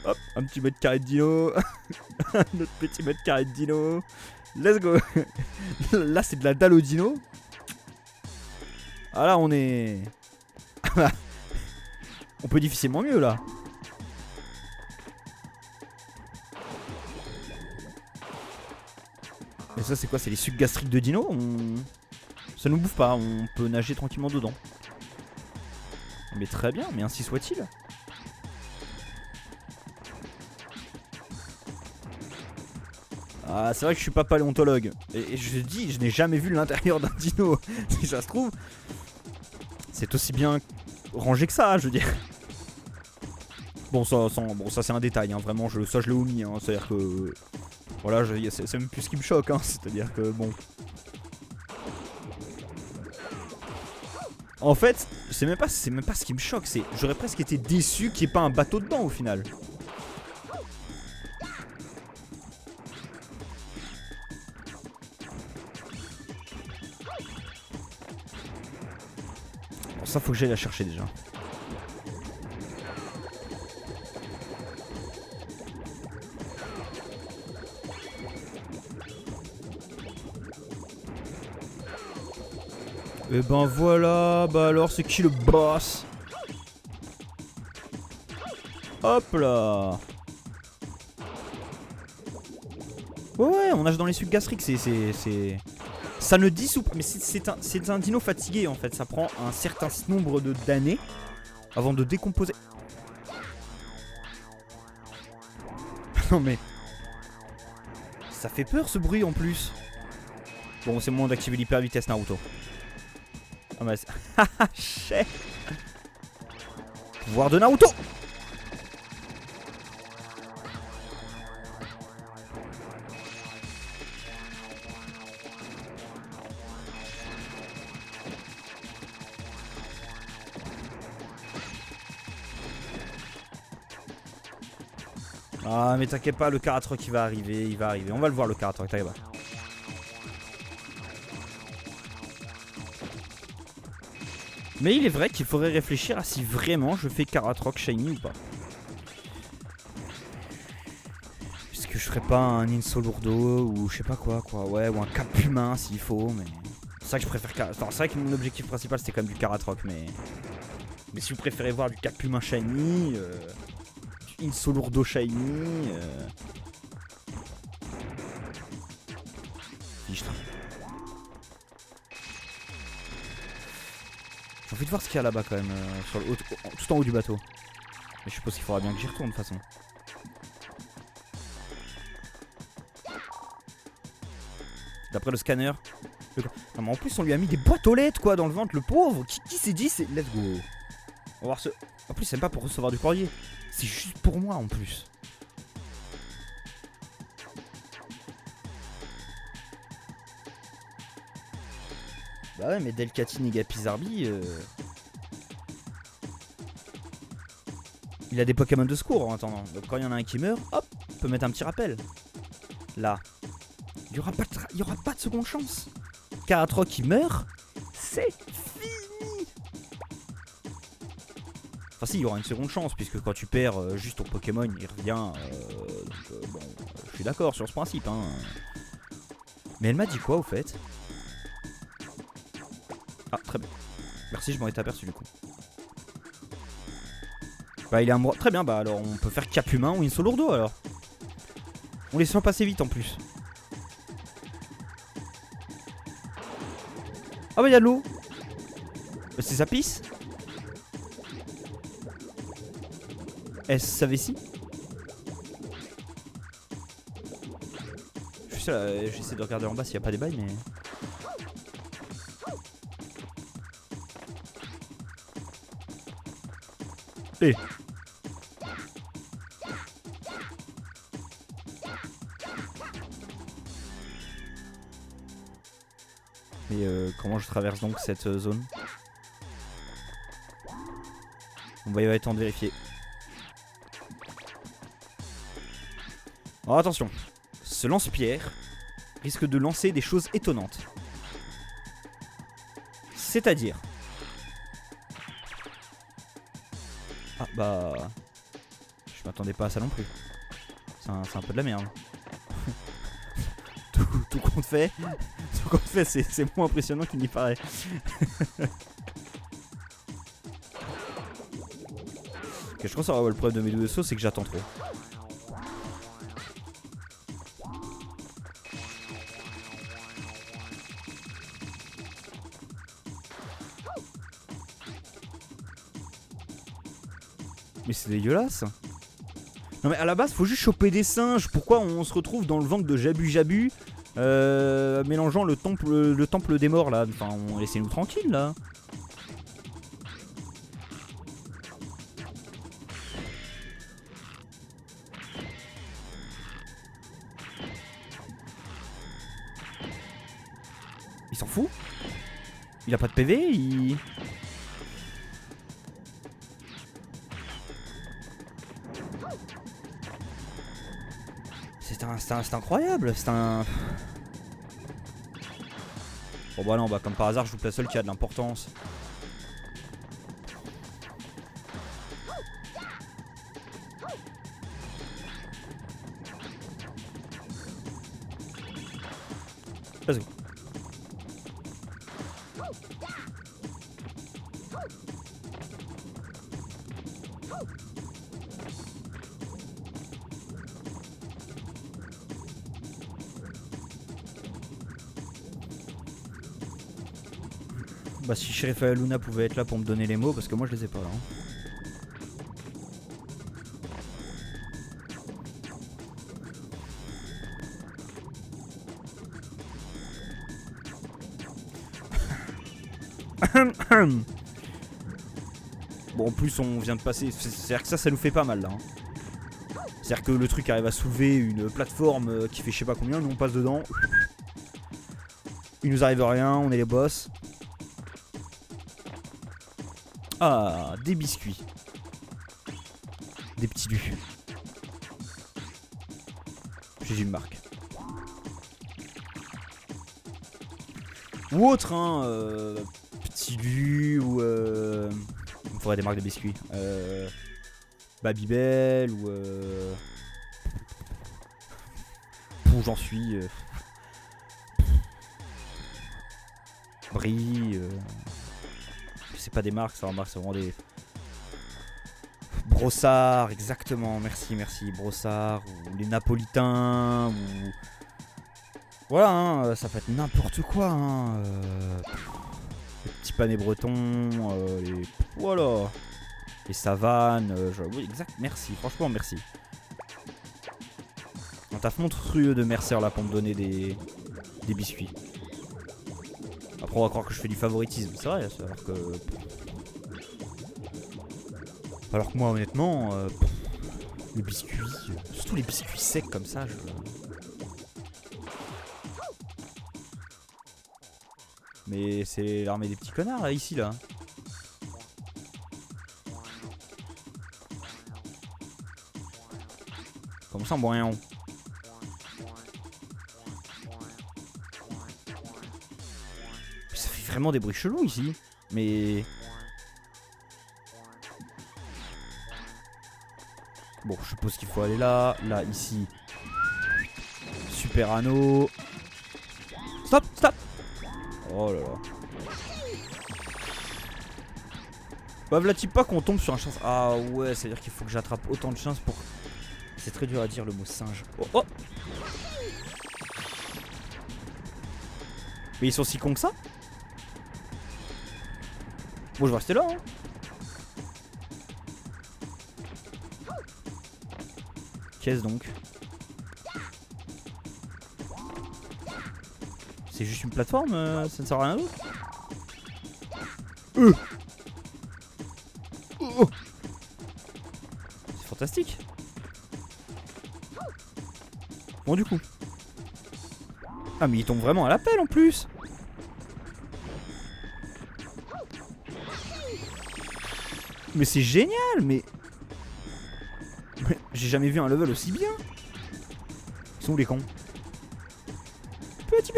Hop, un petit mètre carré de dino. Un autre petit mètre carré de dino. Let's go. Là c'est de la dalle au dino. Ah là on est... On peut difficilement mieux là. Et ça c'est quoi? C'est les sucs gastriques de dino. Ça nous bouffe pas, on peut nager tranquillement dedans. Mais très bien, mais ainsi soit-il. Ah c'est vrai que je suis pas paléontologue. Et je dis, je n'ai jamais vu l'intérieur d'un dino. Si ça se trouve, c'est aussi bien rangé que ça, je veux dire. Bon ça c'est un détail, hein, vraiment, ça je l'ai omis, hein, c'est-à-dire que... Voilà, c'est même plus ce qui me choque, hein, c'est-à-dire que bon... En fait, c'est même pas ce qui me choque, c'est... J'aurais presque été déçu qu'il n'y ait pas un bateau dedans au final. Bon, ça faut que j'aille la chercher déjà. Et ben voilà, bah alors c'est qui le boss? Hop là. Ouais, on nage dans les sucs gastriques, c'est... Ça ne dissout pas, mais c'est un dino fatigué en fait, ça prend un certain nombre d'années avant de décomposer. Non mais... Ça fait peur ce bruit en plus. Bon, c'est le moment d'activer l'hyper vitesse Naruto. Ah bah c'est... Haha, chef. Pouvoir de Naruto. Ah mais t'inquiète pas, le Karatroc il va arriver, on va le voir le Karatroc, t'inquiète pas. Mais il est vrai qu'il faudrait réfléchir à si vraiment je fais Karatroc Shiny ou pas. Est-ce que je ferais pas un Inso Lourdo ou je sais pas quoi, ouais, ou un Cap Humain s'il faut, mais... C'est ça que je préfère, enfin, c'est vrai que mon objectif principal c'était quand même du Karatroc, mais... Mais si vous préférez voir du Cap Humain Shiny... Inso Lourdo Shiny. J'ai envie de voir ce qu'il y a là-bas quand même, sur le haut, tout en haut du bateau. Mais je suppose qu'il faudra bien que j'y retourne de toute façon. D'après le scanner. Non mais en plus on lui a mis des boîtes aux lettres quoi dans le ventre, le pauvre. Qui s'est dit c'est... Let's go. On va voir ce... En plus c'est même pas pour recevoir du courrier. C'est juste pour moi en plus. Bah ouais mais Delcatty Negapi Zarbi il a des Pokémon de secours en attendant. Donc quand il y en a un qui meurt, hop, on peut mettre un petit rappel. Là. Il y aura pas de seconde chance. Karatroc qui meurt, c'est fini. Enfin si, il y aura une seconde chance, puisque quand tu perds juste ton Pokémon, il revient. Bon, je suis d'accord sur ce principe. Hein. Mais elle m'a dit quoi au fait? Ah, très bien. Merci, je m'en étais aperçu du coup. Bah il est à moi. Très bien, bah alors on peut faire Cap Humain ou Inso Lourdo alors. On les sent passer vite en plus. Ah bah il y a de l'eau. C'est sa pisse. Est-ce sa vessie? J'essaie de regarder en bas s'il n'y a pas des bails mais... Eh. Mais comment je traverse donc cette zone? On va y avoir temps de vérifier. Alors attention, ce lance-pierre risque de lancer des choses étonnantes. C'est-à-dire... Ah bah... Je m'attendais pas à ça non plus. C'est un peu de la merde. tout compte fait, c'est moins impressionnant qu'il n'y paraît. Okay, je pense que le problème de mes deux sauts, c'est que j'attends trop. Mais c'est dégueulasse. Non mais à la base faut juste choper des singes. Pourquoi on se retrouve dans le ventre de Jabu Jabu mélangeant le temple des morts là. Enfin laissez-nous tranquille là. Il s'en fout. Il a pas de PV, il... C'est incroyable, c'est un... Bon bah non, bah comme par hasard je loupe la seule qui a de l'importance. Let's go. Bah si Sheriff Luna pouvait être là pour me donner les mots, parce que moi je les ai pas là. Hein. Bon, en plus, on vient de passer. C'est-à-dire que ça nous fait pas mal là. Hein. C'est-à-dire que le truc arrive à soulever une plateforme qui fait je sais pas combien, nous on passe dedans. Il nous arrive rien, on est les boss. Ah, des biscuits. Des petits lus. J'ai une marque. Ou autre, hein. Petit lus ou. Il me faudrait des marques de biscuits. Babybel ou. Où j'en suis. Brie. C'est pas des marques, ça remarque, c'est vraiment des. Brossard, exactement, merci, Brossard, ou les Napolitains, ou. Voilà, hein, ça peut être n'importe quoi, hein. Les petits panais bretons, les. Voilà. Les savanes, oui, exact, merci, franchement, merci. Un taf monstrueux de Mercer là pour me donner des biscuits. Après, on va croire que je fais du favoritisme, c'est vrai, alors que moi, honnêtement, les biscuits, surtout les biscuits secs comme ça, Mais c'est l'armée des petits connards, là, ici, là. Comme ça, bon. Ça fait vraiment des bruits chelous, ici. Mais... Bon, je suppose qu'il faut aller là. Là, ici. Super anneau. Stop. Oh là là. Bah, v'là-t-il pas qu'on tombe sur un chance. Ah ouais, c'est-à-dire qu'il faut que j'attrape autant de chances pour... C'est très dur à dire le mot singe. Oh. Mais ils sont si cons que ça? Bon, je vais rester là, hein. Qu'est-ce donc? C'est juste une plateforme, ça ne sert à rien d'autre. C'est fantastique. Bon, du coup. Ah, mais il tombe vraiment à la pelle en plus. Mais c'est génial, mais j'ai jamais vu un level aussi bien. Ils sont où les cons? Petit.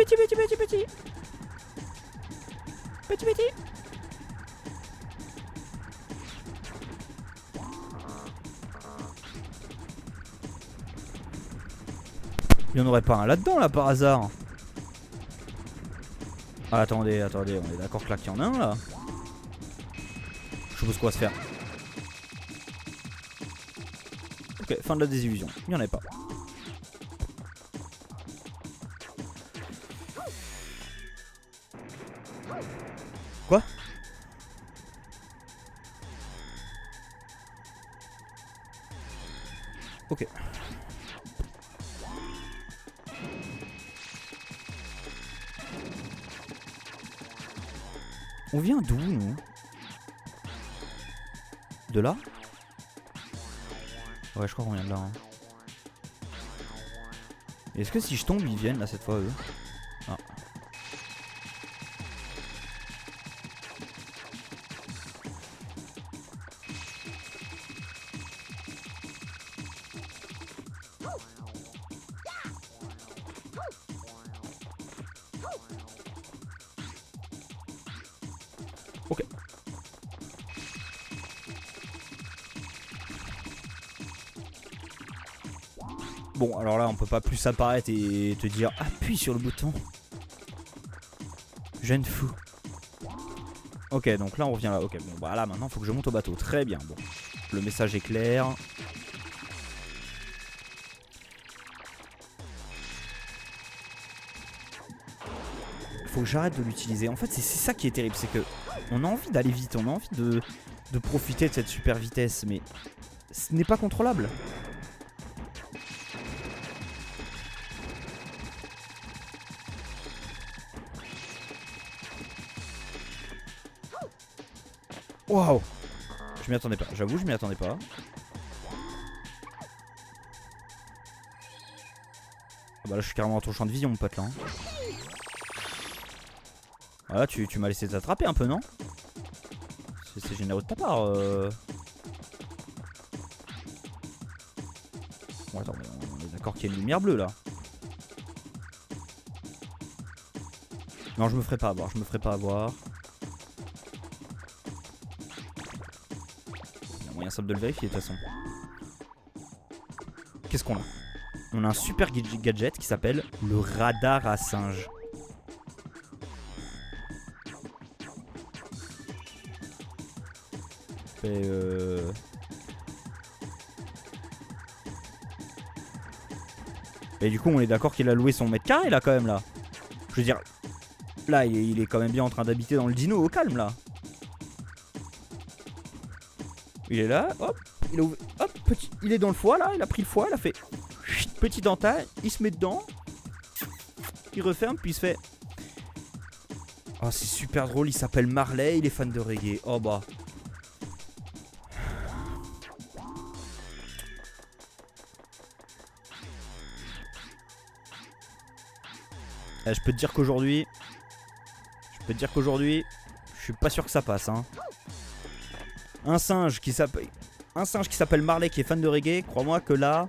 Il y en aurait pas un là-dedans, là, par hasard? Ah, attendez, on est d'accord que là qu'il y en a un, là. Je suppose qu'on va se faire. Ok, fin de la désillusion. Il n'y en avait pas. Quoi? Ok. On vient d'où, nous? De là? Ouais, je crois qu'on vient de là. Hein. Est-ce que si je tombe, ils viennent là cette fois, eux? Ah. Ok. Bon, alors là, on peut pas plus apparaître et te dire appuie sur le bouton. Jeune fou. Ok, donc là, on revient là. Ok, bon, bah là, maintenant, faut que je monte au bateau. Très bien, bon. Le message est clair. Faut que j'arrête de l'utiliser. En fait, c'est ça qui est terrible. C'est que on a envie d'aller vite. On a envie de profiter de cette super vitesse. Mais ce n'est pas contrôlable. Waouh. Je m'y attendais pas. J'avoue, je m'y attendais pas. Ah bah là, je suis carrément dans ton champ de vision, mon pote, là. Hein. Voilà, tu m'as laissé t'attraper un peu, non? C'est généreux de ta part. Bon, attends, on est d'accord qu'il y a une lumière bleue, là. Non, je me ferai pas avoir, je me ferai pas avoir. Il y a moyen simple de le vérifier, de toute façon. Qu'est-ce qu'on a? On a un super gadget qui s'appelle le radar à singe. Et du coup, on est d'accord qu'il a loué son mètre carré là, quand même, là. Je veux dire, là, il est quand même bien en train d'habiter dans le dino au calme, là. Il est là, hop, il a ouvert, hop, petit, il est dans le foie, là, il a pris le foie, il a fait petit dentail, il se met dedans, il referme, puis il se fait. Oh, c'est super drôle, il s'appelle Marley, il est fan de reggae. Oh bah. Je peux te dire qu'aujourd'hui, je suis pas sûr que ça passe, hein. Un singe qui s'appelle Marley qui est fan de reggae, crois-moi que là.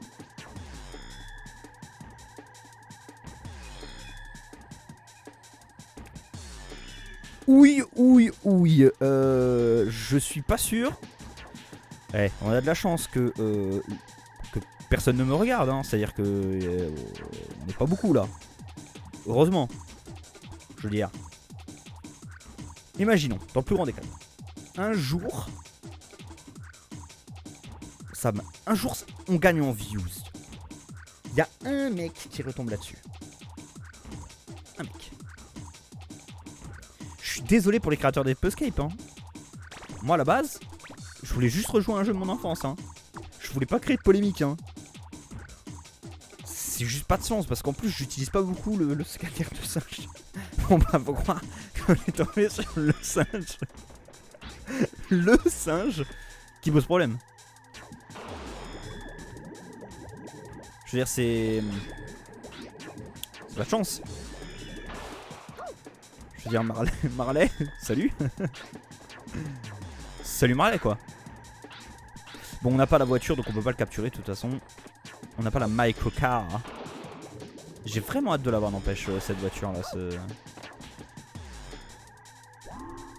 Oui, je suis pas sûr. Eh, on a de la chance que personne ne me regarde, hein. C'est-à-dire que on n'est pas beaucoup là. Heureusement. Je veux dire. Imaginons, dans le plus grand des cas. Un jour, on gagne en views. Il y a un mec qui retombe là-dessus. Un mec. Je suis désolé pour les créateurs d'Epescape, hein. Moi, à la base, je voulais juste rejouer un jeu de mon enfance, hein. Je voulais pas créer de polémique, hein. C'est juste pas de sens, parce qu'en plus, j'utilise pas beaucoup le scanner de singe. Bon bah, faut croire qu'on est tombé sur le singe. Le singe qui pose problème. Je veux dire, c'est pas de chance. Je veux dire, Marley, salut. Salut Marley, quoi. Bon, on n'a pas la voiture, donc on peut pas le capturer de toute façon. On n'a pas la microcar. J'ai vraiment hâte de l'avoir, n'empêche, cette voiture là.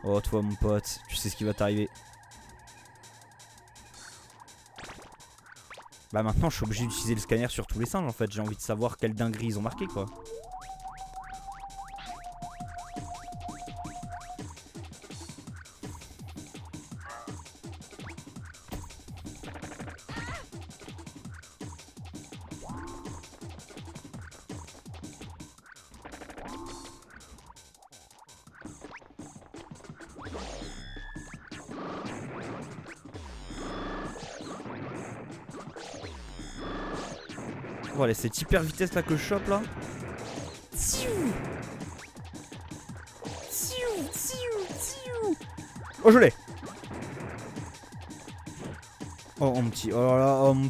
Oh, toi, mon pote, tu sais ce qui va t'arriver. Bah, maintenant, je suis obligé d'utiliser le scanner sur tous les singes en fait. J'ai envie de savoir quelle dinguerie ils ont marqué, quoi. Voilà, cette hyper vitesse là que je chope là. Oh, je l'ai. Oh mon petit, oh là là, oh mon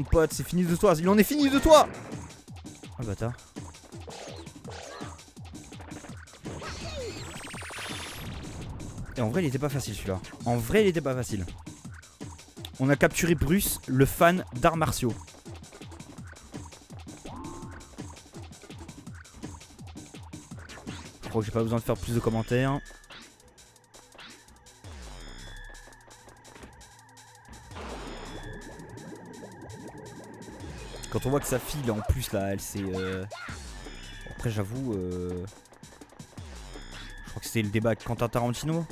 pote, c'est fini de toi, il en est fini de toi. Oh bâtard. Et en vrai il était pas facile celui-là. En vrai il était pas facile. On a capturé Bruce, le fan d'arts martiaux. Je crois que j'ai pas besoin de faire plus de commentaires. Quand on voit que sa fille en plus là, elle s'est... Après j'avoue... Je crois que c'était le débat avec Quentin Tarantino.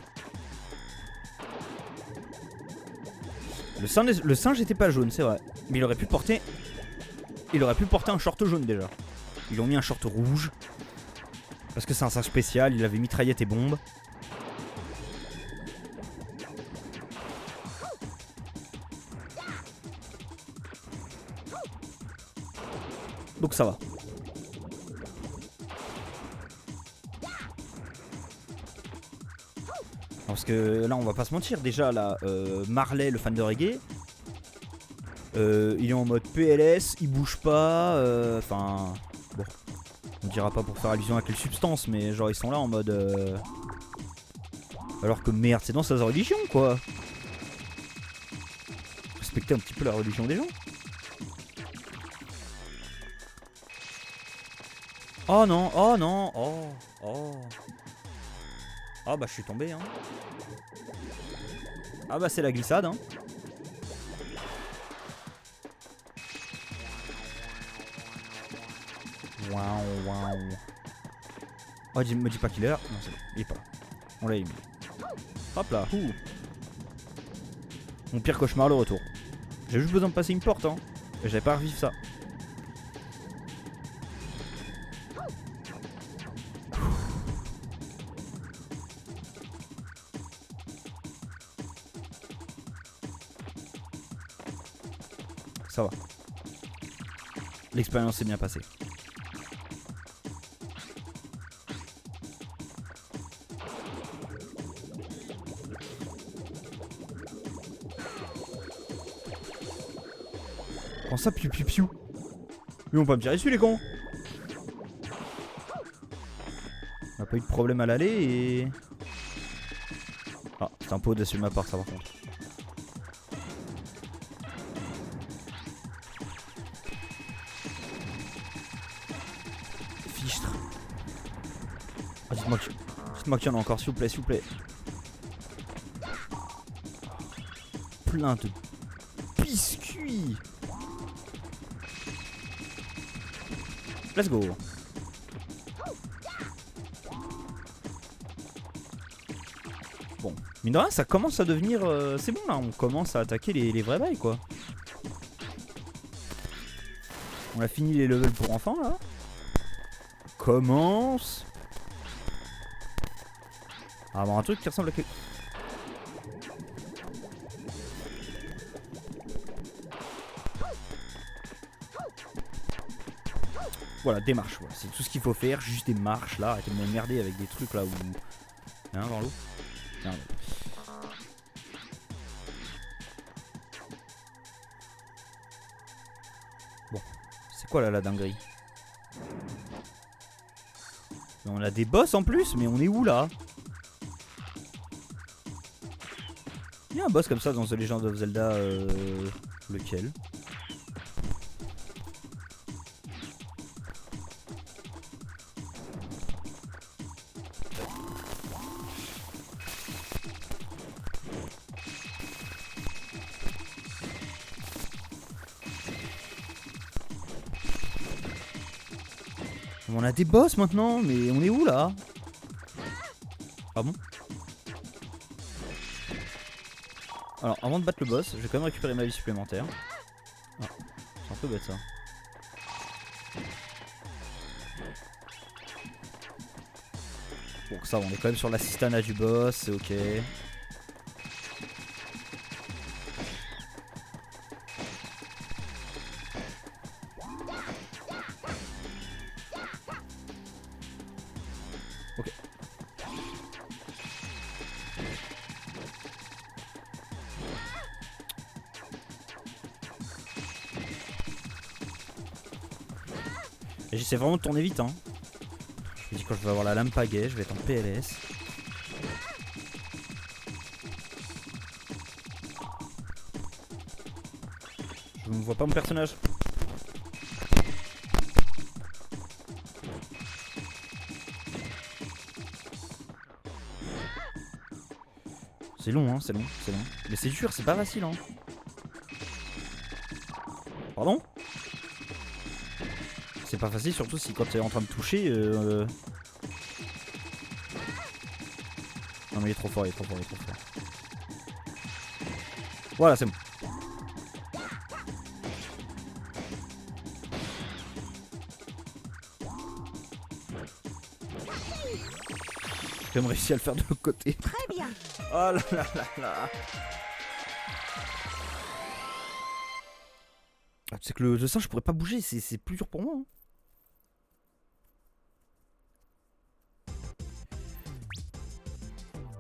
Le singe était pas jaune, c'est vrai. Mais il aurait pu porter... un short jaune déjà. Ils ont mis un short rouge. Parce que c'est un singe spécial, il avait mitraillette et bombe. Donc ça va. Parce que là on va pas se mentir, déjà là Marley le fan de reggae, il est en mode PLS, il bouge pas, enfin bon, on dira pas pour faire allusion à quelle substance, mais genre ils sont là en mode alors que merde c'est dans sa religion quoi. Respectez un petit peu la religion des gens. Oh non, oh non, oh. Ah bah je suis tombé hein. Ah bah c'est la glissade hein. Waouh. Oh me dis pas qu'il est là. Non c'est bon, il est pas là. On l'a émis. Hop là, ouh. Mon pire cauchemar le retour. J'ai juste besoin de passer une porte hein. Et j'avais pas à revivre ça. Ça va. L'expérience s'est bien passée. Prends ça, piou piou piou. Ils vont pas me tirer dessus les cons. On a pas eu de problème à l'aller et... Ah, c'est un peu audacieux de ma part ça par contre. Fichtre. Ah, dites-moi qu'il y en a encore s'il vous plaît, s'il vous plaît. Plein de biscuits. Let's go. Bon, mine de rien, ça commence à devenir... c'est bon là, on commence à attaquer les vrais bails quoi. On a fini les levels pour enfants là. Commence à avoir un truc qui ressemble à... Voilà, des marches, voilà. C'est tout ce qu'il faut faire, juste des marches là, arrêtez de m'emmerder avec des trucs là où... Hein, dans l'eau. Bon, c'est quoi là la dinguerie? On a des boss en plus, mais on est où là? Il y a un boss comme ça dans The Legend of Zelda, lequel? On a des boss maintenant, mais on est où là? Ah bon? Alors avant de battre le boss, je vais quand même récupérer ma vie supplémentaire. Ah, c'est un peu bête ça. Bon ça va, on est quand même sur l'assistana du boss, c'est ok. Ok. Et j'essaie vraiment de tourner vite hein. Je me dis quand je vais avoir la lame pagaie, je vais être en PLS. Je ne vois pas mon personnage. C'est long hein, c'est long, c'est long. Mais c'est dur, c'est pas facile hein. Pardon? C'est pas facile surtout si quand t'es en train de toucher Non mais il est trop fort, il est trop fort, il est trop fort. Voilà c'est bon. J'ai quand même réussi à le faire de l'autre côté. Très bien. Oh là là là là. Ah, tu sais que le singe je pourrais pas bouger, c'est plus dur pour moi hein.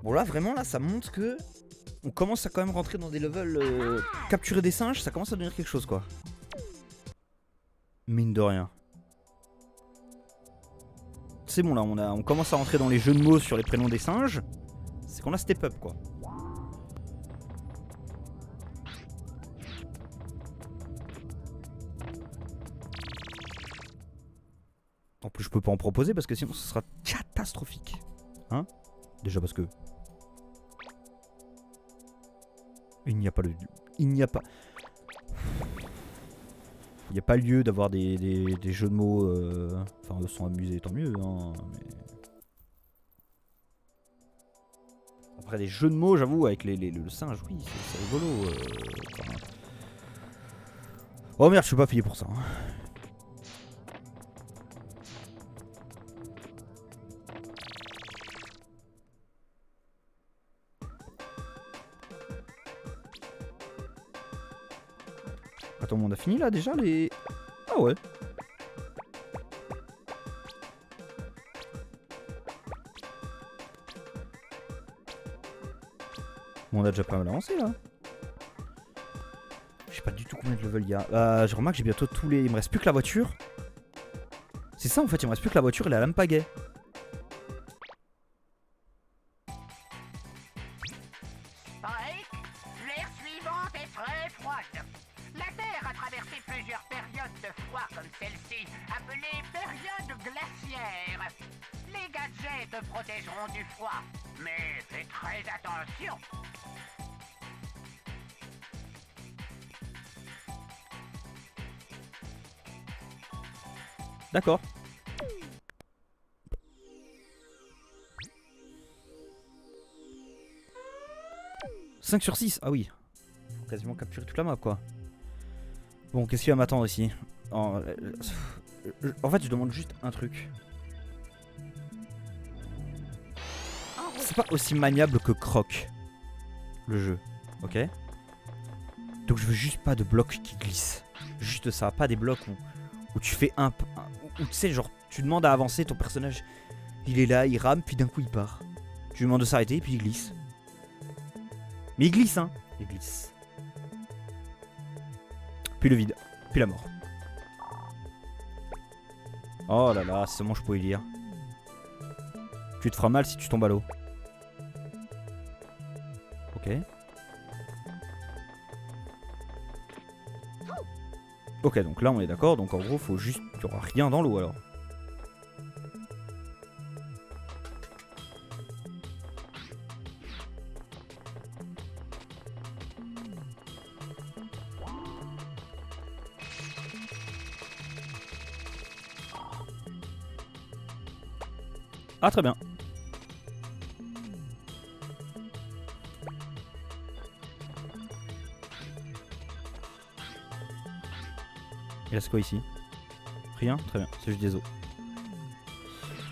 Bon là vraiment là ça montre que on commence à quand même rentrer dans des levels capturer des singes, ça commence à devenir quelque chose quoi. Mine de rien. C'est bon là, on commence à rentrer dans les jeux de mots sur les prénoms des singes. C'est qu'on a step up quoi. En plus je peux pas en proposer parce que sinon ce sera catastrophique. Hein? Déjà parce que il n'y a pas lieu d'avoir des jeux de mots. Enfin, eux sont amusés, tant mieux. Hein, mais... Après, des jeux de mots, j'avoue, avec le singe, oui, c'est rigolo. Enfin... Oh merde, je suis pas payé pour ça. Hein. Attends, on a fini là déjà les... Ah ouais. Bon, on a déjà pas mal avancé là. Je sais pas du tout combien de level il y a. Je remarque que j'ai bientôt tous les... Il me reste plus que la voiture. C'est ça en fait, il me reste plus que la voiture et la lame pagaie. Spike, l'ère suivante est très froide. La Terre a traversé plusieurs périodes de froid comme celle-ci, appelées périodes glaciaires. Les gadgets te protégeront du froid, mais fais très attention. D'accord. « 5 sur 6 », ah oui. Faut quasiment capturer toute la map quoi. Bon, qu'est-ce qui va m'attendre ici? En fait, je demande juste un truc. C'est pas aussi maniable que Croc, le jeu, ok? Donc je veux juste pas de blocs qui glissent. Juste ça, pas des blocs où tu fais où tu sais, genre, tu demandes à avancer, ton personnage, il est là, il rame, puis d'un coup il part. Tu lui demandes de s'arrêter, puis il glisse. Mais il glisse, hein. Il glisse. Puis le vide, puis la mort. Oh là là, c'est seulement je pouvais lire. Tu te feras mal si tu tombes à l'eau. Ok. Ok, donc là on est d'accord, donc en gros faut juste... Il n'y aura rien dans l'eau alors. Ah très bien. Il reste quoi ici? Rien? Très bien, c'est juste des os.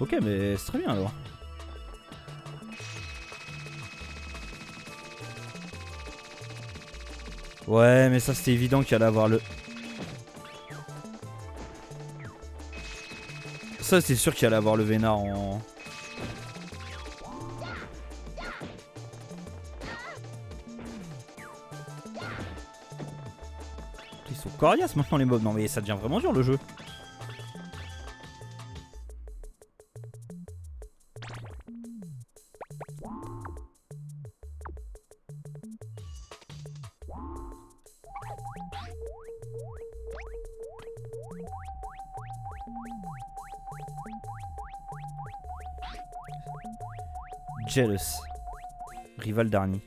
Ok, mais c'est très bien alors. Ouais, mais ça c'était évident qu'il allait avoir le... Ça c'est sûr qu'il allait avoir le vénard en... Ils sont coriaces maintenant les mobs. Non mais ça devient vraiment dur le jeu. Jealous. Rival d'Arnie.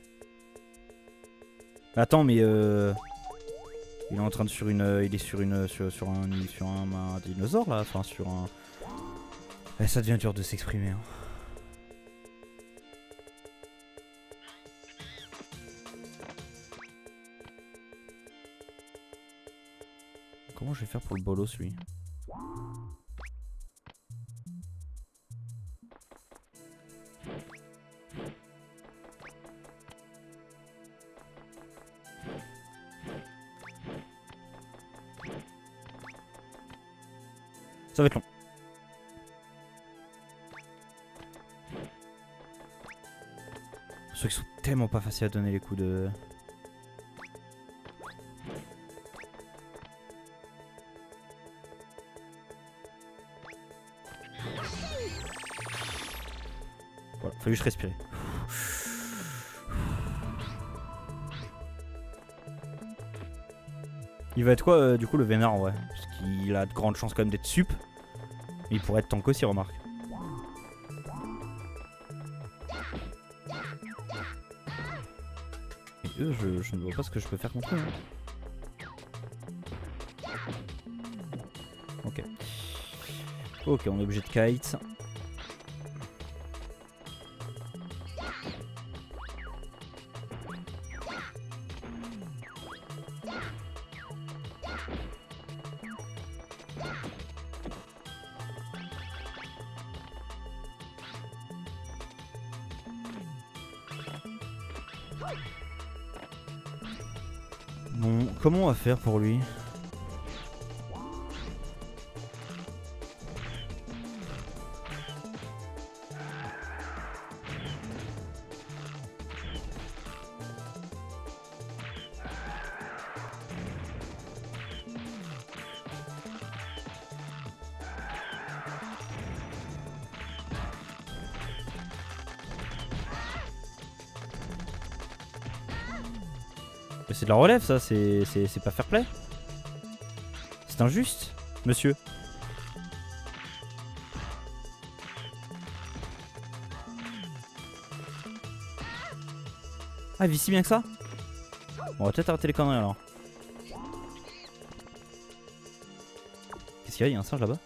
Attends mais il est en train de sur une... il est sur une... sur un dinosaure là. Enfin sur un... Eh, ça devient dur de s'exprimer. Hein. Comment je vais faire pour le bolos lui? Ça va être long. trucs sont tellement pas faciles à donner les coups de... Voilà, faut juste respirer. Il va être quoi du coup le vénard, ouais. Parce qu'il a de grandes chances quand même d'être sup. Mais il pourrait être tank aussi, remarque. Et eux, je ne vois pas ce que je peux faire contre eux. Hein. Ok. Ok, on est obligé de kite. Bon, comment on va faire pour lui? C'est de la relève ça, c'est pas fair play. C'est injuste, monsieur. Ah, il vit si bien que ça. On va peut-être arrêter les conneries alors. Qu'est-ce qu'il y a? Il y a un singe là-bas.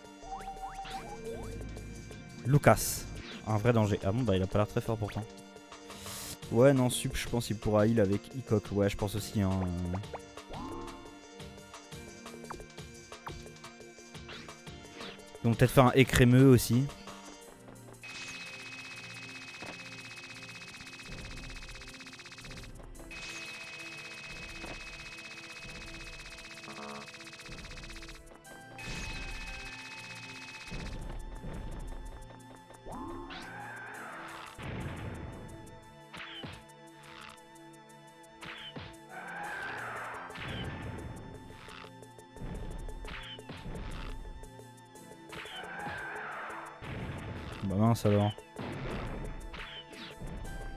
Lucas, un vrai danger. Ah bon, bah il a pas l'air très fort pourtant. Ouais, non, sup, je pense qu'il pourra heal avec Hickok. Ouais, je pense aussi. Hein. Donc peut-être faire un écrémeux aussi. Bah mince alors.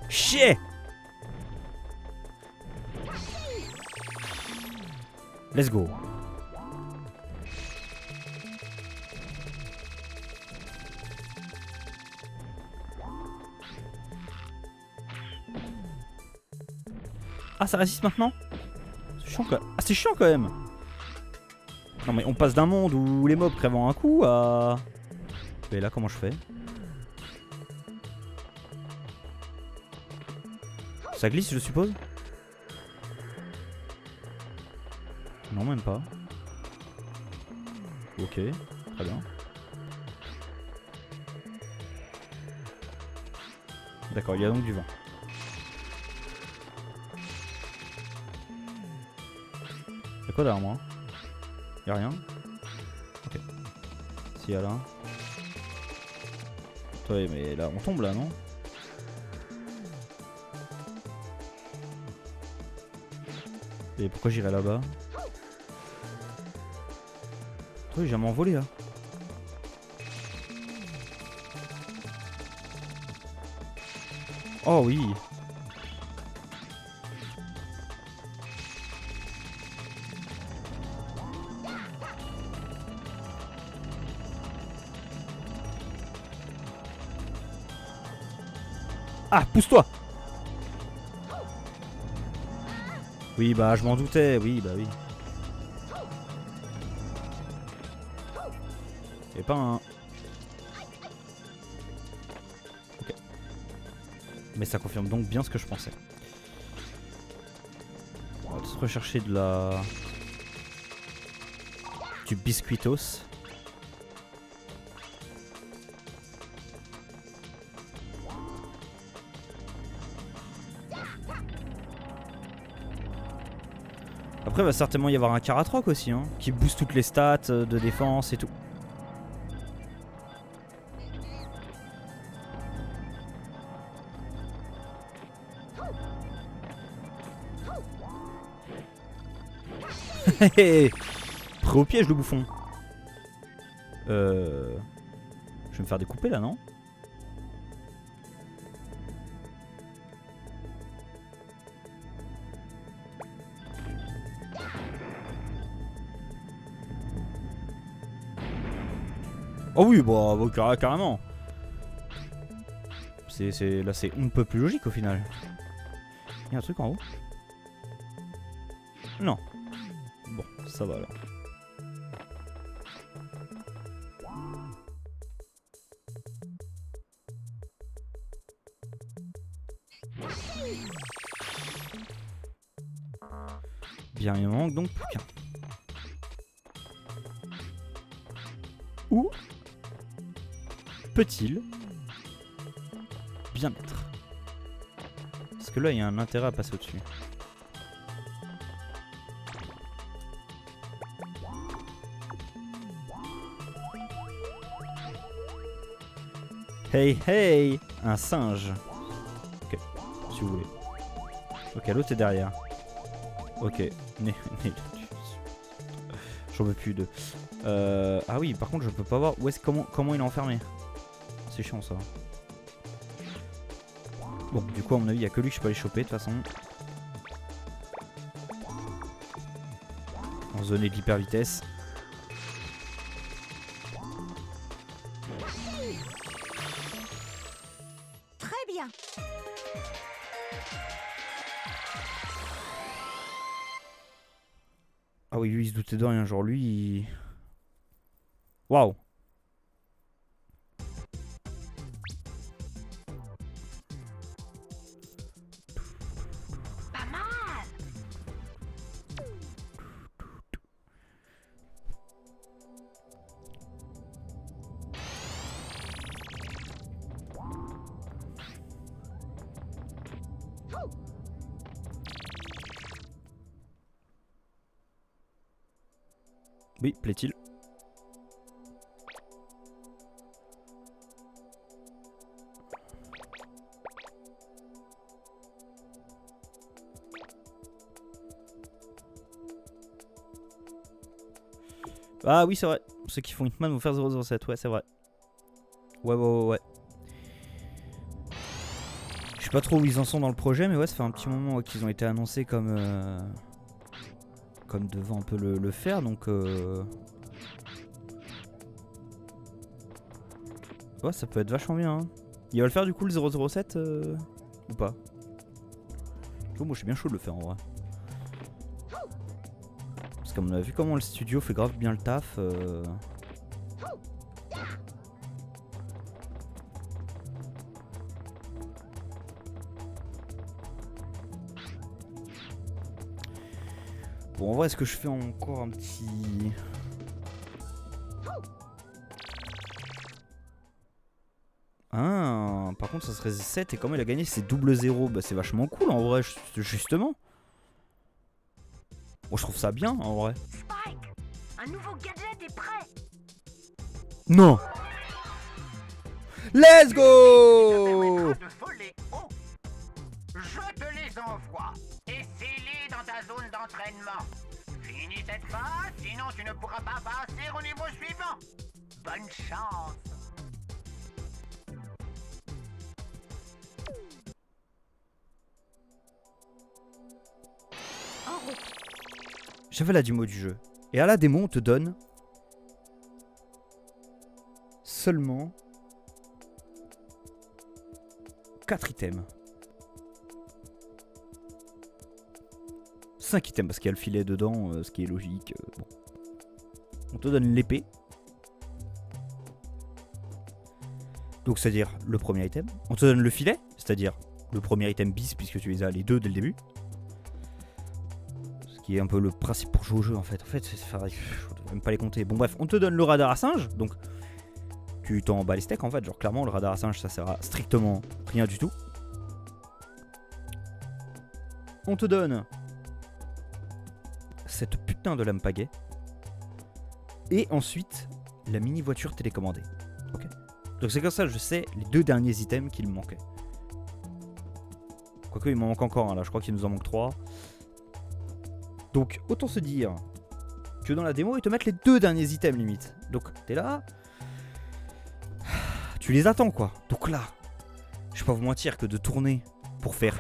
Chier! Let's go. Ah, ça résiste maintenant? C'est chiant quand même. Ah, c'est chiant quand même. Non mais on passe d'un monde où les mobs crèvent en un coup à... Et là comment je fais? Ça glisse, je suppose? Non, même pas. Ok, très bien. D'accord, il y a donc du vent. Y'a quoi derrière moi? Y'a rien? Ok. Si, y'a là. Ouais, mais là, on tombe là, non? Et pourquoi j'irai là-bas? Oui, j'ai m'envoler là. Oh oui. Ah, pousse-toi! Oui, bah je m'en doutais, oui, bah oui. Et pas un... Ok. Mais ça confirme donc bien ce que je pensais. On va se rechercher de la... du biscuitos. Après, il va certainement y avoir un Karatroc aussi, hein, qui booste toutes les stats de défense et tout. Prêt au piège le bouffon. Je vais me faire découper là, non? Oh oui, bon, carrément. Là c'est un peu plus logique au final. Il y a un truc en haut? Non. Bon, ça va alors. Bien, il me manque donc plus qu'un. Où peut-il bien être? Parce que là, il y a un intérêt à passer au-dessus. Hey hey, un singe. Ok, si vous voulez. Ok, l'autre est derrière. Ok, j'en veux plus de. Ah oui, par contre, je peux pas voir où est-ce comment il est enfermé. C'est chiant ça. Bon, du coup, à mon avis, il y a que lui que je peux aller choper de toute façon. En zone d'hyper vitesse. Très bien. Ah oui, lui il se doutait de rien, genre lui il... Waouh. Pas mal. Oui, plaît-il. Ah oui, c'est vrai. Ceux qui font Hitman vont faire 007, ouais, c'est vrai. Ouais. Je sais pas trop où ils en sont dans le projet, mais ouais, ça fait un petit moment qu'ils ont été annoncés comme devant un peu le faire, donc ouais, ça peut être vachement bien. Hein. Il va le faire du coup le 007 ou pas? Oh, moi je suis bien chaud de le faire en vrai. Parce qu'on a vu comment le studio fait grave bien le taf. Bon, en vrai, est-ce que je fais encore un petit... Ah, par contre, ça serait 7 et comment il a gagné, c'est double 0. Bah, c'est vachement cool en vrai, justement. Bon, je trouve ça bien en vrai. Spike, un nouveau gadget est prêt. Non! Let's go! De voler haut. Je te les envoie. Essaie-les dans ta zone d'entraînement. Finis cette phase, sinon tu ne pourras pas passer au niveau suivant. Bonne chance. En route. J'avais la démo du jeu. Et à la démo, on te donne seulement 4 items. 5 items parce qu'il y a le filet dedans, ce qui est logique. Bon. On te donne l'épée. Donc c'est-à-dire le premier item. On te donne le filet, c'est-à-dire le premier item bis puisque tu les as les deux dès le début. Ce qui est un peu le principe pour jouer au jeu en fait. En fait, je ne même pas les compter. Bon bref, on te donne le radar à singe. Donc tu t'en bats les steaks en fait. Genre clairement le radar à singe ça sert à strictement rien du tout. On te donne cette putain de lame pagaie. Et ensuite la mini voiture télécommandée. Ok. Donc c'est comme ça je sais les deux derniers items qu'il me manquait. Quoique il m'en manque encore un là, je crois qu'il nous en manque 3. Donc autant se dire que dans la démo ils te mettent les 2 derniers items limite. Donc t'es là, tu les attends quoi. Donc là, je vais pas vous mentir que de tourner pour faire...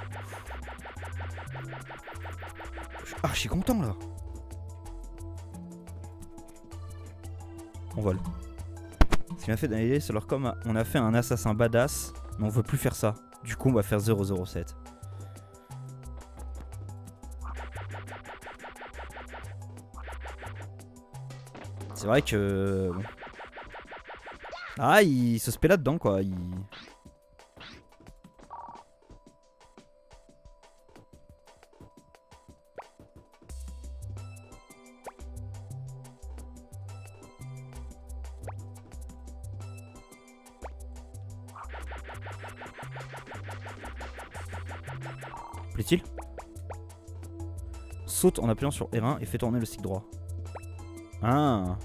Ah, je suis content là. On vole. Ce qui m'a fait d'analyser, c'est alors comme on a fait un assassin badass, mais on veut plus faire ça. Du coup on va faire 007. C'est vrai que... Ah, il se spé là-dedans quoi. Plaît-il? Saute en appuyant sur R1 et fais tourner le stick droit. Ah.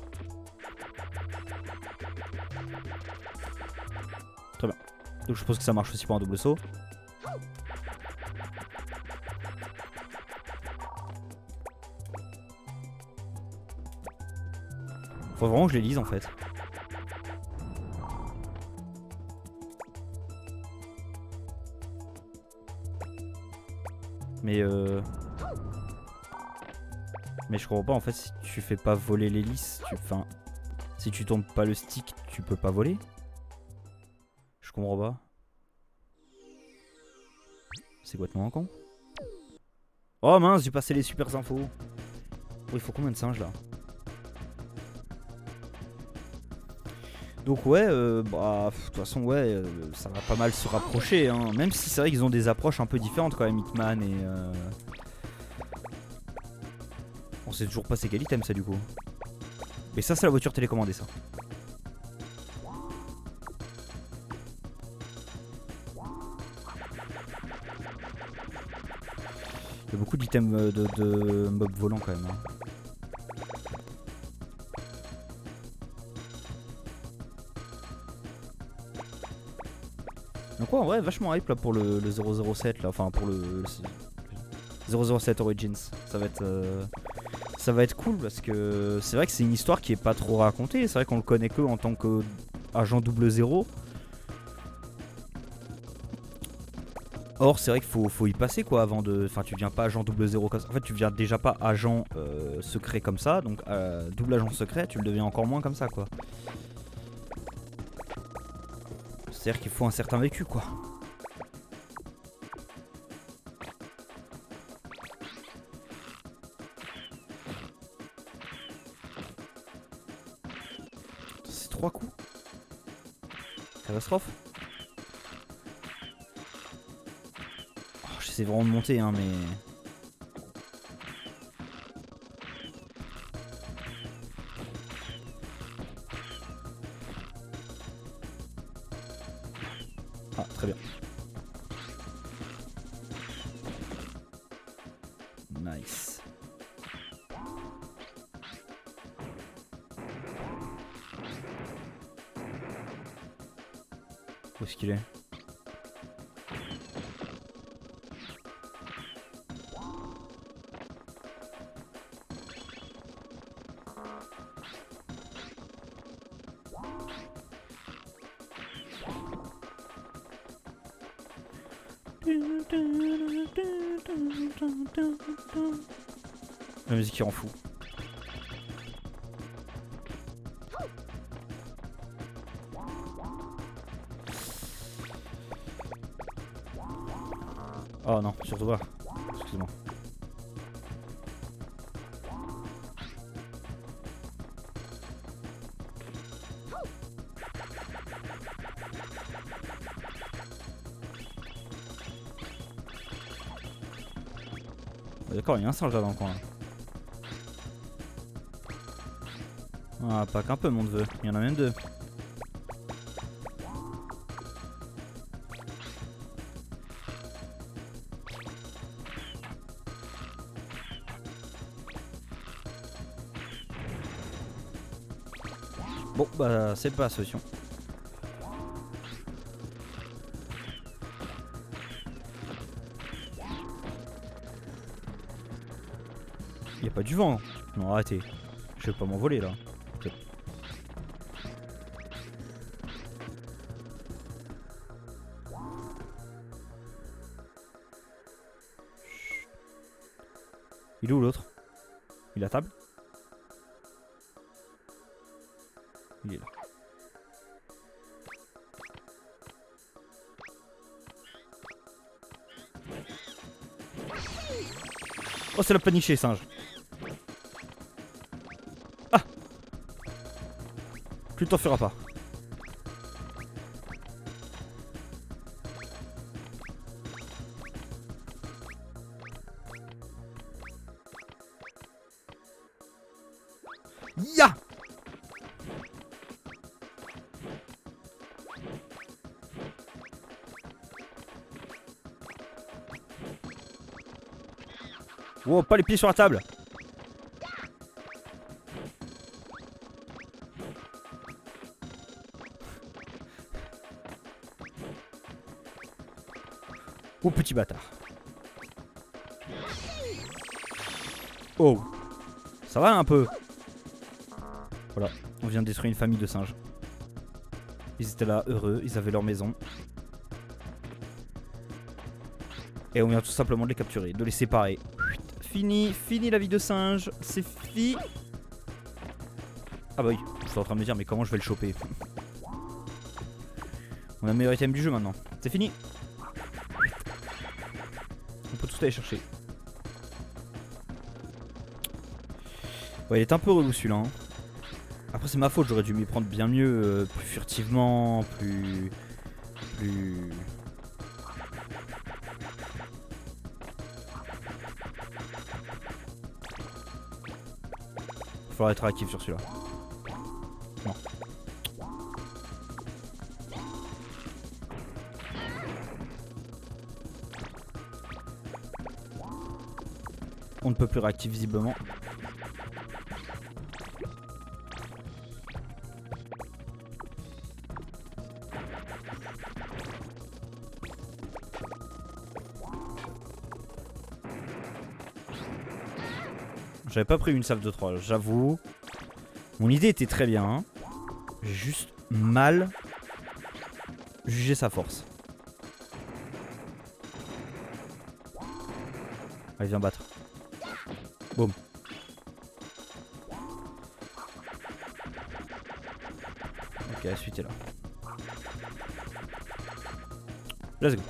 Très bien. Donc je suppose que ça marche aussi pour un double saut. Faut vraiment que je les lise en fait. Mais je comprends pas en fait, si tu fais pas voler l'hélice, enfin, si tu tournes pas le stick, tu peux pas voler. Je comprends pas. C'est complètement con. Oh mince, j'ai passé les super infos. Oh, il faut combien de singes là? Donc ouais, bah de toute façon ouais, ça va pas mal se rapprocher, hein. Même si c'est vrai qu'ils ont des approches un peu différentes quand même, Hitman et... On sait toujours pas c'est quel item ça du coup. Mais ça c'est la voiture télécommandée ça. Il y a beaucoup d'items de mobs volants quand même, hein. Donc ouais, en vrai vachement hype là pour le 007 là, enfin pour le 007 Origins. Ça va être cool parce que c'est vrai que c'est une histoire qui est pas trop racontée. C'est vrai qu'on le connaît que en tant qu'agent 00. Or c'est vrai qu'il faut y passer quoi avant de... Enfin tu deviens pas agent 00 comme ça. En fait tu deviens déjà pas agent secret comme ça. Donc double agent secret tu le deviens encore moins comme ça quoi. C'est-à-dire qu'il faut un certain vécu quoi. C'est 3 coups. Catastrophe. Oh, j'essaie vraiment de monter hein mais... Ah, très bien. Nice. Où est-ce qu'il est? La musique qui rend fou. Oh non, surtout pas. Excuse-moi. D'accord, il y a un singe là dans le coin. Là. Ah, pas qu'un peu mon neveu, il y en a même 2. Bon bah c'est pas la solution. Y a pas du vent. Non, arrêtez. Je vais pas m'envoler là. Il est où l'autre? Il est à table? Il est là. Oh, c'est la paniché, singe. Ah! Tu t'en feras pas. Ya! Wow, pas les pieds sur la table. Oh, petit bâtard. Oh. Ça va un peu. Voilà, on vient de détruire une famille de singes. Ils étaient là, heureux, ils avaient leur maison. Et on vient tout simplement de les capturer, de les séparer. Fini la vie de singe, c'est fini. Ah bah oui, je suis en train de me dire mais comment je vais le choper. On a le meilleur item du jeu maintenant, c'est fini. On peut tout aller chercher. Ouais, il est un peu relou celui-là. Hein. Après c'est ma faute, j'aurais dû m'y prendre bien mieux, plus furtivement, plus... Il faudra être actif sur celui-là. Non. On ne peut plus réactif visiblement. J'avais pas pris une salve de 3, j'avoue. Mon idée était très bien. Hein. J'ai juste mal jugé sa force. Allez, viens battre. Boum. Ok, la suite est là. Let's go.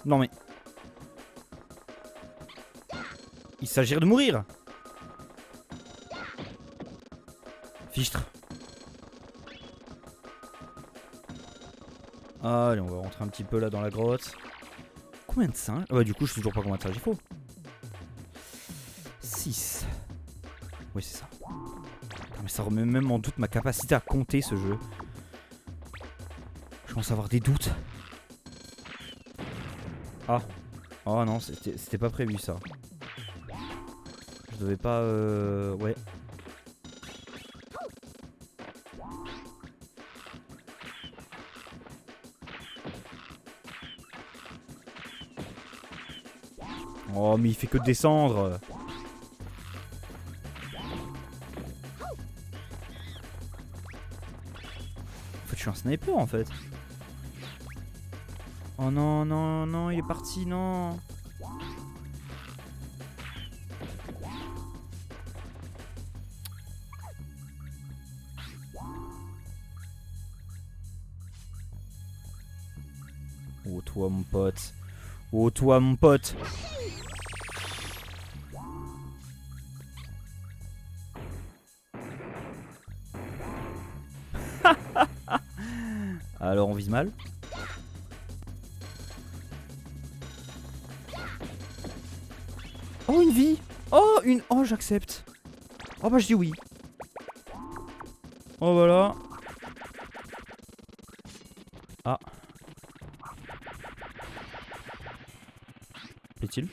Non mais... Il s'agirait de mourir. Fichtre. Allez, on va rentrer un petit peu là dans la grotte. Combien de singes? Ah bah du coup je sais toujours pas combien de singes il faut. 6. Oui c'est ça. Putain, mais ça remet même en doute ma capacité à compter ce jeu. Je commence à avoir des doutes. Ah. Oh non, c'était pas prévu ça. Je devais pas... Ouais. Oh mais il fait que descendre. En fait je suis un sniper en fait. Oh non, non, non, il est parti, non. Oh toi mon pote. Oh toi mon pote. Alors on vise mal. Oh une vie. Oh une... Oh j'accepte. Oh bah je dis oui. Oh voilà. Ah. Plaît-il?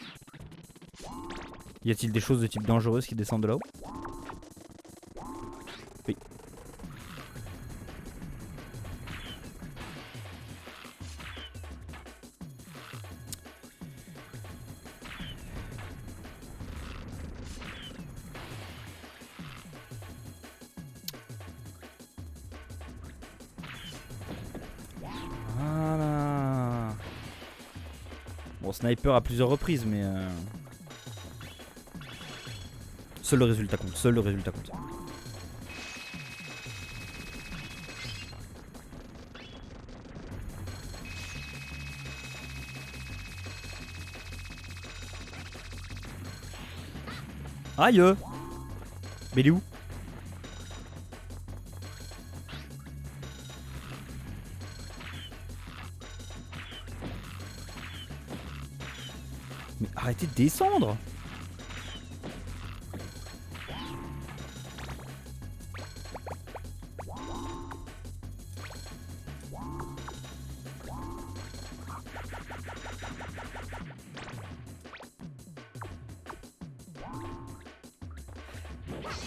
Y a-t-il des choses de type dangereuse qui descendent de là-haut? Oui. Voilà. Bon, sniper à plusieurs reprises, mais seul le résultat compte, seul le résultat compte. Aïe! Mais il est où? Mais arrêtez de descendre!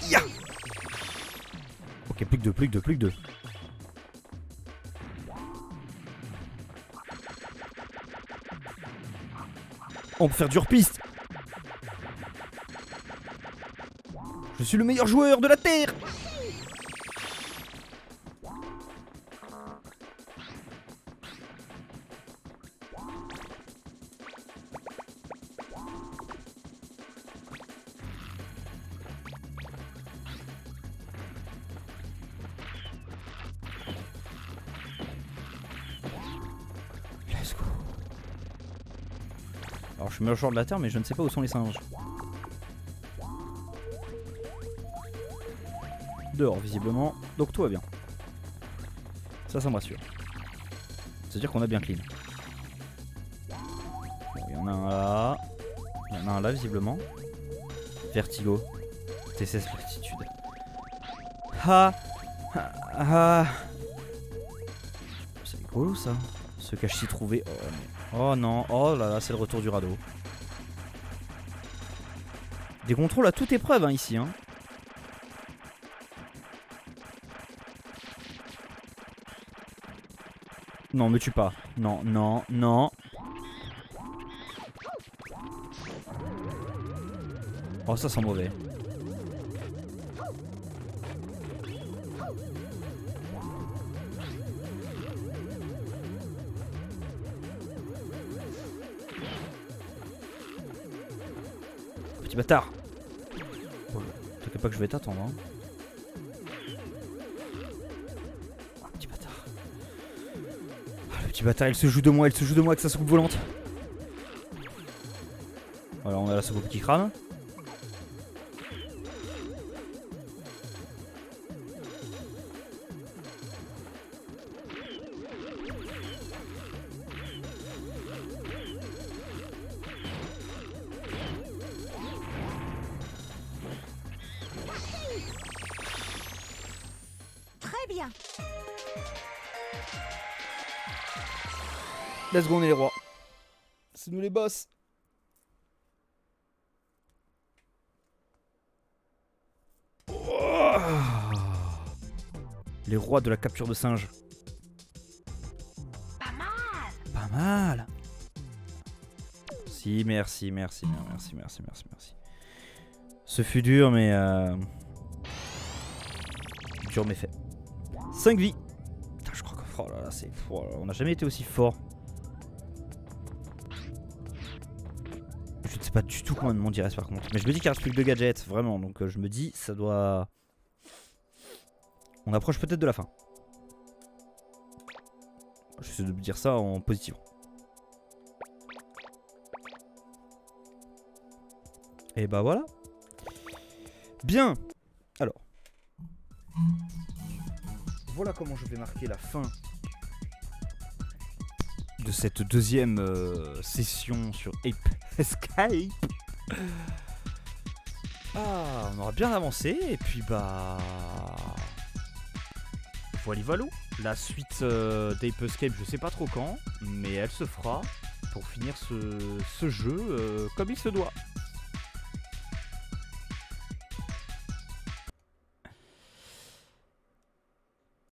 Ya! Ok, plus que deux, plus que deux, plus que deux. On peut faire du hors-piste. Je suis le meilleur joueur de la Terre. Let's go. Alors je suis meilleur joueur de la Terre mais je ne sais pas où sont les singes. Dehors visiblement, donc tout va bien. Ça me rassure. C'est-à-dire qu'on a bien clean. Bon, il y en a un là. Il y en a un là visiblement. Vertigo. TCS latitude. Ha ha ha. C'est rigolo ça. Ce cache-ci trouvé. Oh, mais... oh non, oh là là, c'est le retour du radeau. Des contrôles à toute épreuve hein, ici. Hein. Non, me tue pas. Non, non, non. Oh, ça sent mauvais. Petit bâtard. Bon, t'inquiète pas que je vais t'attendre. Hein. Petit bâtard. Ah, le petit bâtard, il se joue de moi, avec sa soucoupe volante. Voilà, on a la soucoupe qui crame. Très bien. Let's go, on est les rois. C'est nous les boss. Oh, les rois de la capture de singes. Pas mal. Pas mal. Si, merci, merci, merci, merci, merci, merci. Ce fut dur, mais dur mais fait. 5 vies. Putain, je crois que oh là là, c'est oh là là, on n'a jamais été aussi fort. Je ne sais pas du tout combien de monde il reste par contre. Mais je me dis qu'il reste plus que 2 gadgets, vraiment. Donc je me dis, ça doit... On approche peut-être de la fin. J'essaie de me dire ça en positif. Et bah voilà. Bien. Alors. Voilà comment je vais marquer la fin de cette deuxième session sur Ape Escape. Ah, on aura bien avancé et puis bah... Voilà. La suite d'Ape Escape, je sais pas trop quand, mais elle se fera pour finir ce jeu comme il se doit.